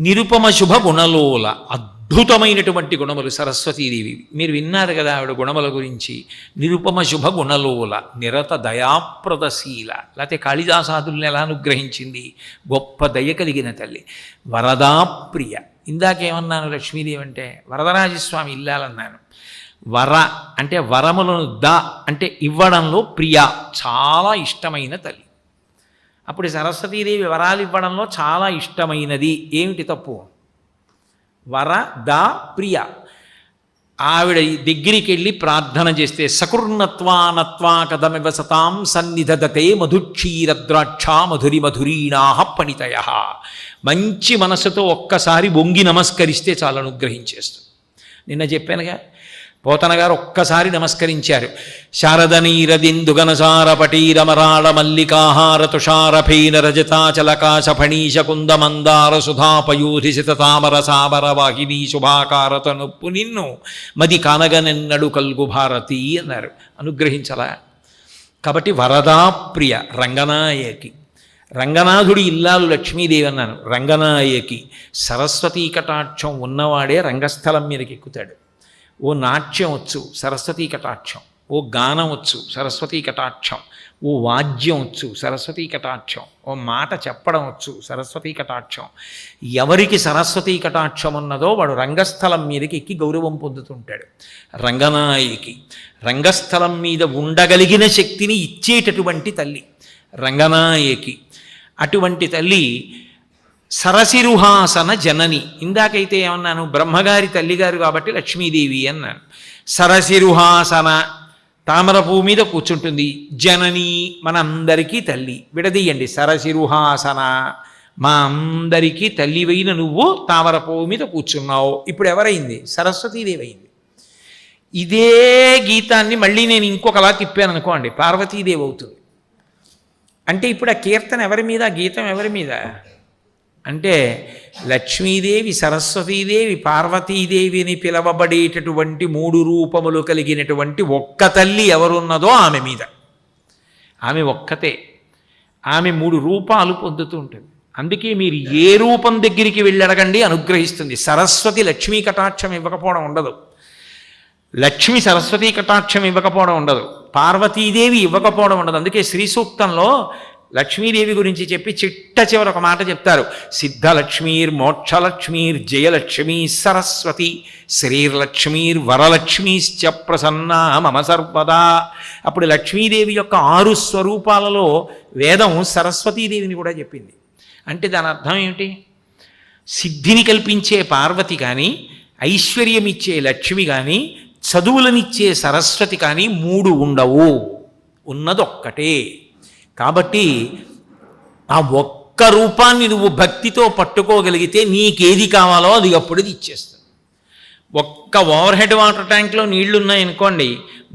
నిరుపమ శుభ గుణలోల, అద్భుతమైనటువంటి గుణములు సరస్వతీదేవి. మీరు విన్నారు కదా ఆవిడ గుణముల గురించి. నిరుపమ శుభ గుణలోల, నిరత దయాప్రదశీల. లేకపోతే కాళిదాసాదుల్ని ఎలా అనుగ్రహించింది? గొప్ప దయ కలిగిన తల్లి. వరదాప్రియ. ఇందాకేమన్నాను? లక్ష్మీదేవి అంటే వరదరాజస్వామి ఇల్లాలన్నాను. వర అంటే వరములను, ద అంటే ఇవ్వడంలో ప్రియ, చాలా ఇష్టమైన తల్లి. అప్పుడు సరస్వతీదేవి వరాలు ఇవ్వడంలో చాలా ఇష్టమైనది. ఏమిటి తప్పు? వర ద ప్రియ. ఆవిడ దగ్గరికి వెళ్ళి ప్రార్థన చేస్తే సకృన్నత్వానత్వా కథమివ సతాం సన్నిధదతే మధుక్షీరద్రాక్షా మధురి మధురీణా పణితయ. మంచి మనసుతో ఒక్కసారి వంగి నమస్కరిస్తే చాలా అనుగ్రహించేస్తుంది. నిన్న చెప్పానుగా, పోతన గారు ఒక్కసారి నమస్కరించారు. శారదనీరదిందుగనసార పటీరమరాళ మల్లికాహార తుషారఫీన రజతాచలకాశ ఫణీశ కుంద మందార సుధాపయూధి సితతామర సామర వాహిని శుభాకారత నొప్పు నిన్ను మది కానగనెన్నడు కల్గు భారతి అన్నారు. అనుగ్రహించలా. కాబట్టి వరదాప్రియ, రంగనాయకి. రంగనాథుడి ఇల్లాలు లక్ష్మీదేవి అన్నాను. రంగనాయకి. సరస్వతీ కటాక్షం ఉన్నవాడే రంగస్థలం మీదకి ఎక్కుతాడు. ఓ నాట్యం వచ్చు, సరస్వతీ కటాక్షం. ఓ గానం వచ్చు, సరస్వతీ కటాక్షం. ఓ వాద్యం వచ్చు, సరస్వతీ కటాక్షం. ఓ మాట చెప్పడం వచ్చు, సరస్వతీ కటాక్షం. ఎవరికి సరస్వతీ కటాక్షం ఉన్నదో వాడు రంగస్థలం మీదకి ఎక్కి గౌరవం పొందుతుంటాడు. రంగనాయకి. రంగస్థలం మీద ఉండగలిగిన శక్తిని ఇచ్చేటటువంటి తల్లి రంగనాయకి. అటువంటి తల్లి సరసిరుహాసన జనని. ఇందాకైతే ఏమన్నాను? బ్రహ్మగారి తల్లిగారు కాబట్టి లక్ష్మీదేవి అన్నాను. సరసిరుహాసన, తామర పువ్వు మీద కూర్చుంటుంది. జనని, మనందరికీ తల్లి. విడదీయండి. సరసిరుహాసన, మా అందరికీ తల్లివైన నువ్వు తామర పువ్వు మీద కూర్చున్నావు. ఇప్పుడు ఎవరైంది? సరస్వతీదేవి అయింది. ఇదే గీతాన్ని మళ్ళీ నేను ఇంకొకలా తిప్పాను అనుకోండి, పార్వతీదేవి అవుతుంది. అంటే ఇప్పుడు ఆ కీర్తన ఎవరి మీద, ఆ గీతం ఎవరి మీద అంటే లక్ష్మీదేవి, సరస్వతీదేవి, పార్వతీదేవిని పిలవబడేటటువంటి మూడు రూపములు కలిగినటువంటి ఒక్క తల్లి ఎవరున్నదో ఆమె మీద. ఆమె ఒక్కతే. ఆమె మూడు రూపాలు పొందుతూ ఉంటుంది. అందుకే మీరు ఏ రూపం దగ్గరికి వెళ్ళి అడగండి, అనుగ్రహిస్తుంది. సరస్వతి లక్ష్మీ కటాక్షం ఇవ్వకపోవడం ఉండదు. లక్ష్మి సరస్వతీ కటాక్షం ఇవ్వకపోవడం ఉండదు. పార్వతీదేవి ఇవ్వకపోవడం ఉండదు. అందుకే శ్రీ సూక్తంలో లక్ష్మీదేవి గురించి చెప్పి చిట్ట చివరి ఒక మాట చెప్తారు. సిద్ధలక్ష్మీర్ మోక్షలక్ష్మీర్ జయలక్ష్మీ సరస్వతి శ్రీర్లక్ష్మీర్ వరలక్ష్మీశ్చ ప్రసన్నా మమ సర్వదా. అప్పుడు లక్ష్మీదేవి యొక్క 6 స్వరూపాలలో వేదం సరస్వతీదేవిని కూడా చెప్పింది. అంటే దాని అర్థం ఏమిటి? సిద్ధిని కల్పించే పార్వతి కానీ, ఐశ్వర్యమిచ్చే లక్ష్మి కానీ, చదువులనిచ్చే సరస్వతి కానీ 3 ఉండవు. ఉన్నదొక్కటే. కాబట్టి ఆ ఒక్క రూపాన్ని నువ్వు భక్తితో పట్టుకోగలిగితే నీకేది కావాలో అది అప్పుడది ఇచ్చేస్తుంది. ఒక్క ఓవర్ హెడ్ వాటర్ ట్యాంక్లో నీళ్లు ఉన్నాయనుకోండి,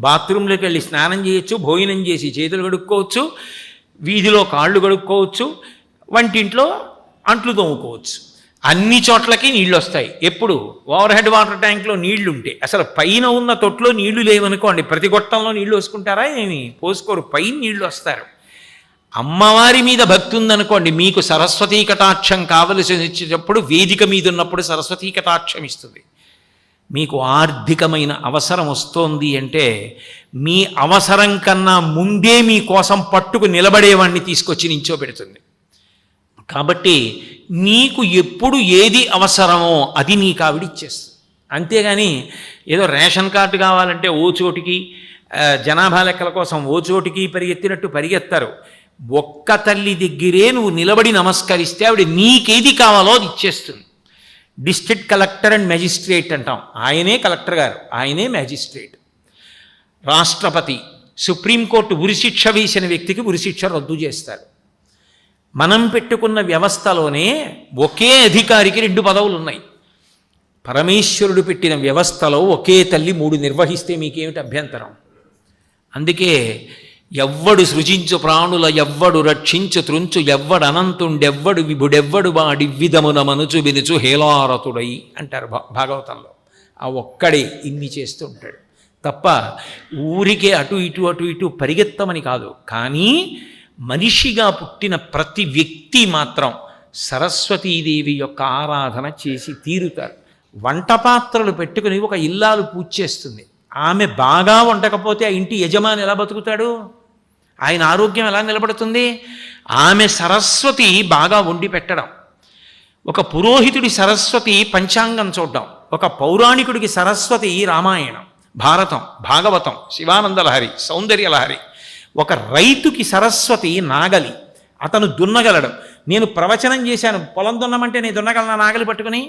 బాత్రూంలోకి వెళ్ళి స్నానం చేయొచ్చు, భోజనం చేసి చేతులు కడుక్కోవచ్చు, వీధిలో కాళ్ళు కడుక్కోవచ్చు, వంటింట్లో అంట్లు తోముకోవచ్చు. అన్ని చోట్లకి నీళ్ళు వస్తాయి. ఎప్పుడు? ఓవర్ హెడ్ వాటర్ ట్యాంక్లో నీళ్లు ఉంటే. అసలు పైన ఉన్న తొట్లో నీళ్లు లేవనుకోండి, ప్రతి గొట్టంలో నీళ్లు వేసుకుంటారా? ఏమి పోసుకోరు, పైన నీళ్లు వస్తారు. అమ్మవారి మీద భక్తి ఉందనుకోండి, మీకు సరస్వతీ కటాక్షం కావలసి వచ్చేటప్పుడు వేదిక మీద ఉన్నప్పుడు సరస్వతీ కటాక్షం ఇస్తుంది. మీకు ఆర్థికమైన అవసరం వస్తోంది అంటే మీ అవసరం కన్నా ముందే మీకోసం పట్టుకు నిలబడేవాడిని తీసుకొచ్చి నించోబెడుతుంది. కాబట్టి నీకు ఎప్పుడు ఏది అవసరమో అది నీకు ఆవిడిచ్చేస్తుంది. అంతేగాని ఏదో రేషన్ కార్డు కావాలంటే ఓ చోటికి, జనాభా లెక్కల కోసం ఓ చోటికి పరిగెత్తినట్టు పరిగెత్తారు. ఒక్క తల్లి దగ్గరే నువ్వు నిలబడి నమస్కరిస్తే ఆవిడ నీకేది కావాలో అది ఇచ్చేస్తుంది. డిస్ట్రిక్ట్ కలెక్టర్ అండ్ మెజిస్ట్రేట్ అంటాం, ఆయనే కలెక్టర్ గారు, ఆయనే మెజిస్ట్రేట్. రాష్ట్రపతి, సుప్రీంకోర్టు ఉరిశిక్ష వేసిన వ్యక్తికి ఉరిశిక్ష రద్దు చేస్తారు. మనం పెట్టుకున్న వ్యవస్థలోనే ఒకే అధికారికి 2 పదవులు ఉన్నాయి. పరమేశ్వరుడు పెట్టిన వ్యవస్థలో ఒకే తల్లి 3 నిర్వహిస్తే మీకేమిటి అభ్యంతరం? అందుకే ఎవ్వడు సృజించు ప్రాణుల ఎవ్వడు రక్షించు త్రుంచు ఎవ్వడు అనంతుండెవ్వడు విభుడెవ్వడు వాడి విధమున మనుచు వినుచు హేలారతుడై అంటారు భాగవతంలో. ఆ ఒక్కడే ఇన్ని చేస్తూ ఉంటాడు తప్ప ఊరికే అటు ఇటు పరిగెత్తమని కాదు. కానీ మనిషిగా పుట్టిన ప్రతి వ్యక్తి మాత్రం సరస్వతీదేవి యొక్క ఆరాధన చేసి తీరుతారు. వంట పాత్రలు పెట్టుకుని ఒక ఇల్లాలు పూజ చేస్తుంది. ఆమె బాగా వండకపోతే ఆ ఇంటి యజమాని ఎలా బతుకుతాడు? ఆయన ఆరోగ్యం ఎలా నిలబడుతుంది? ఆమె సరస్వతి బాగా వండి పెట్టడం. ఒక పురోహితుడి సరస్వతి పంచాంగం చూడడం, ఒక పౌరాణికుడికి సరస్వతి రామాయణం, భారతం, భాగవతం, శివానందలహరి, సౌందర్యలహరి. ఒక రైతుకి సరస్వతి నాగలి, అతను దున్నగలడం. నేను ప్రవచనం చేశాను, పొలం దున్నమంటే నేను దున్నగలన నాగలి పట్టుకుని?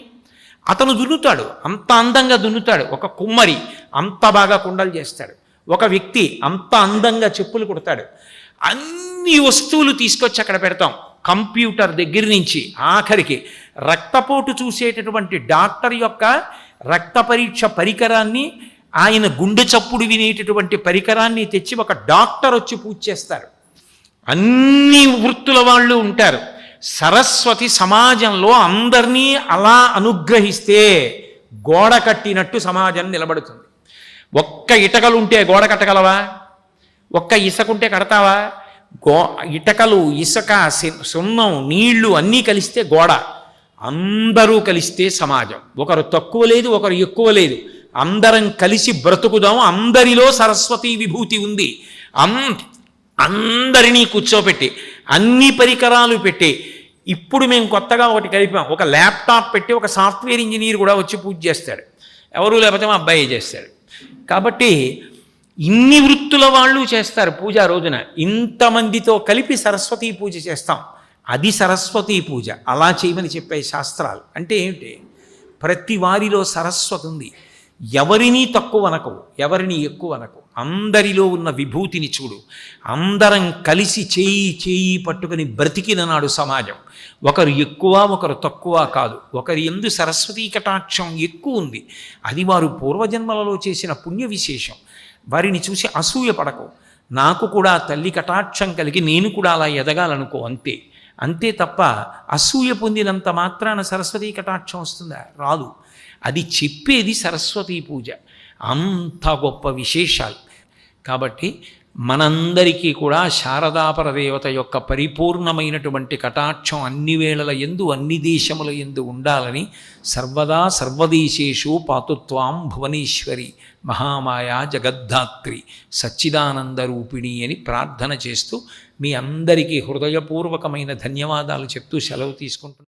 అతను దున్నుతాడు, అంత అందంగా దున్నుతాడు. ఒక కుమ్మరి అంత బాగా కుండలు చేస్తాడు. ఒక వ్యక్తి అంత అందంగా చెప్పులు కుడతాడు. అన్ని వస్తువులు తీసుకొచ్చి అక్కడ పెడతాం. కంప్యూటర్ దగ్గర నుంచి ఆఖరికి రక్తపోటు చూసేటటువంటి డాక్టర్ యొక్క రక్త పరీక్ష పరికరాన్ని, ఆయన గుండె చప్పుడు వినేటటువంటి పరికరాన్ని తెచ్చి ఒక డాక్టర్ వచ్చి పూజ చేస్తారు. అన్ని వృత్తుల వాళ్ళు ఉంటారు. సరస్వతి సమాజంలో అందరినీ అలా అనుగ్రహిస్తే గోడ కట్టినట్టు సమాజం నిలబడుతుంది. ఒక్క ఇటకలు ఉంటే గోడ కట్టగలవా? ఒక్క ఇసుకుంటే కడతావా? ఇటకలు, ఇసుక, సున్నం, నీళ్లు అన్నీ కలిస్తే గోడ. అందరూ కలిస్తే సమాజం. ఒకరు తక్కువ లేదు, ఒకరు ఎక్కువ లేదు. అందరం కలిసి బ్రతుకుదాం. అందరిలో సరస్వతీ విభూతి ఉంది. అందరినీ కూర్చోపెట్టి అన్ని పరికరాలు పెట్టి, ఇప్పుడు మేము కొత్తగా ఒకటి కలిపాం, ఒక ల్యాప్టాప్ పెట్టి ఒక సాఫ్ట్వేర్ ఇంజనీర్ కూడా వచ్చి పూజ చేస్తాడు. ఎవరు లేకపోతే మా అబ్బాయి చేస్తాడు. కాబట్టి ఇన్ని వృత్తుల వాళ్ళు చేస్తారు పూజ రోజున. ఇంతమందితో కలిపి సరస్వతీ పూజ చేస్తాం. అది సరస్వతీ పూజ. అలా చేయమని చెప్పే శాస్త్రాలు. అంటే ఏమిటి? ప్రతి వారిలో సరస్వతి ఉంది. ఎవరినీ తక్కువ అనకు, ఎవరిని ఎక్కువ అనకు. అందరిలో ఉన్న విభూతిని చూడు. అందరం కలిసి చేయి పట్టుకుని బ్రతికిన నాడు సమాజం. ఒకరు ఎక్కువ, ఒకరు తక్కువ కాదు. ఒకరి యందు సరస్వతీ కటాక్షం ఎక్కువ ఉంది. అది వారు పూర్వజన్మలలో చేసిన పుణ్య విశేషం. వారిని చూసి అసూయ పడకు. నాకు కూడా తల్లి కటాక్షం కలిగి నేను కూడా అలా ఎదగాలనుకో, అంతే తప్ప అసూయ పొందినంత మాత్రాన సరస్వతీ కటాక్షం వస్తుందా? రాదు. అది చెప్పేది సరస్వతీ పూజ. అంత గొప్ప విశేషాలు. కాబట్టి మనందరికీ కూడా శారదాపరదేవత యొక్క పరిపూర్ణమైనటువంటి కటాక్షం అన్ని వేళల యందు, అన్ని దేశముల యందు ఉండాలని సర్వదా సర్వదేశేషు పాతుత్వాం భువనేశ్వరి మహామాయా జగద్ధాత్రి సచ్చిదానంద రూపిణి అని ప్రార్థన చేస్తూ మీ అందరికీ హృదయపూర్వకమైన ధన్యవాదాలు చెప్తూ సెలవు తీసుకుంటున్నాను.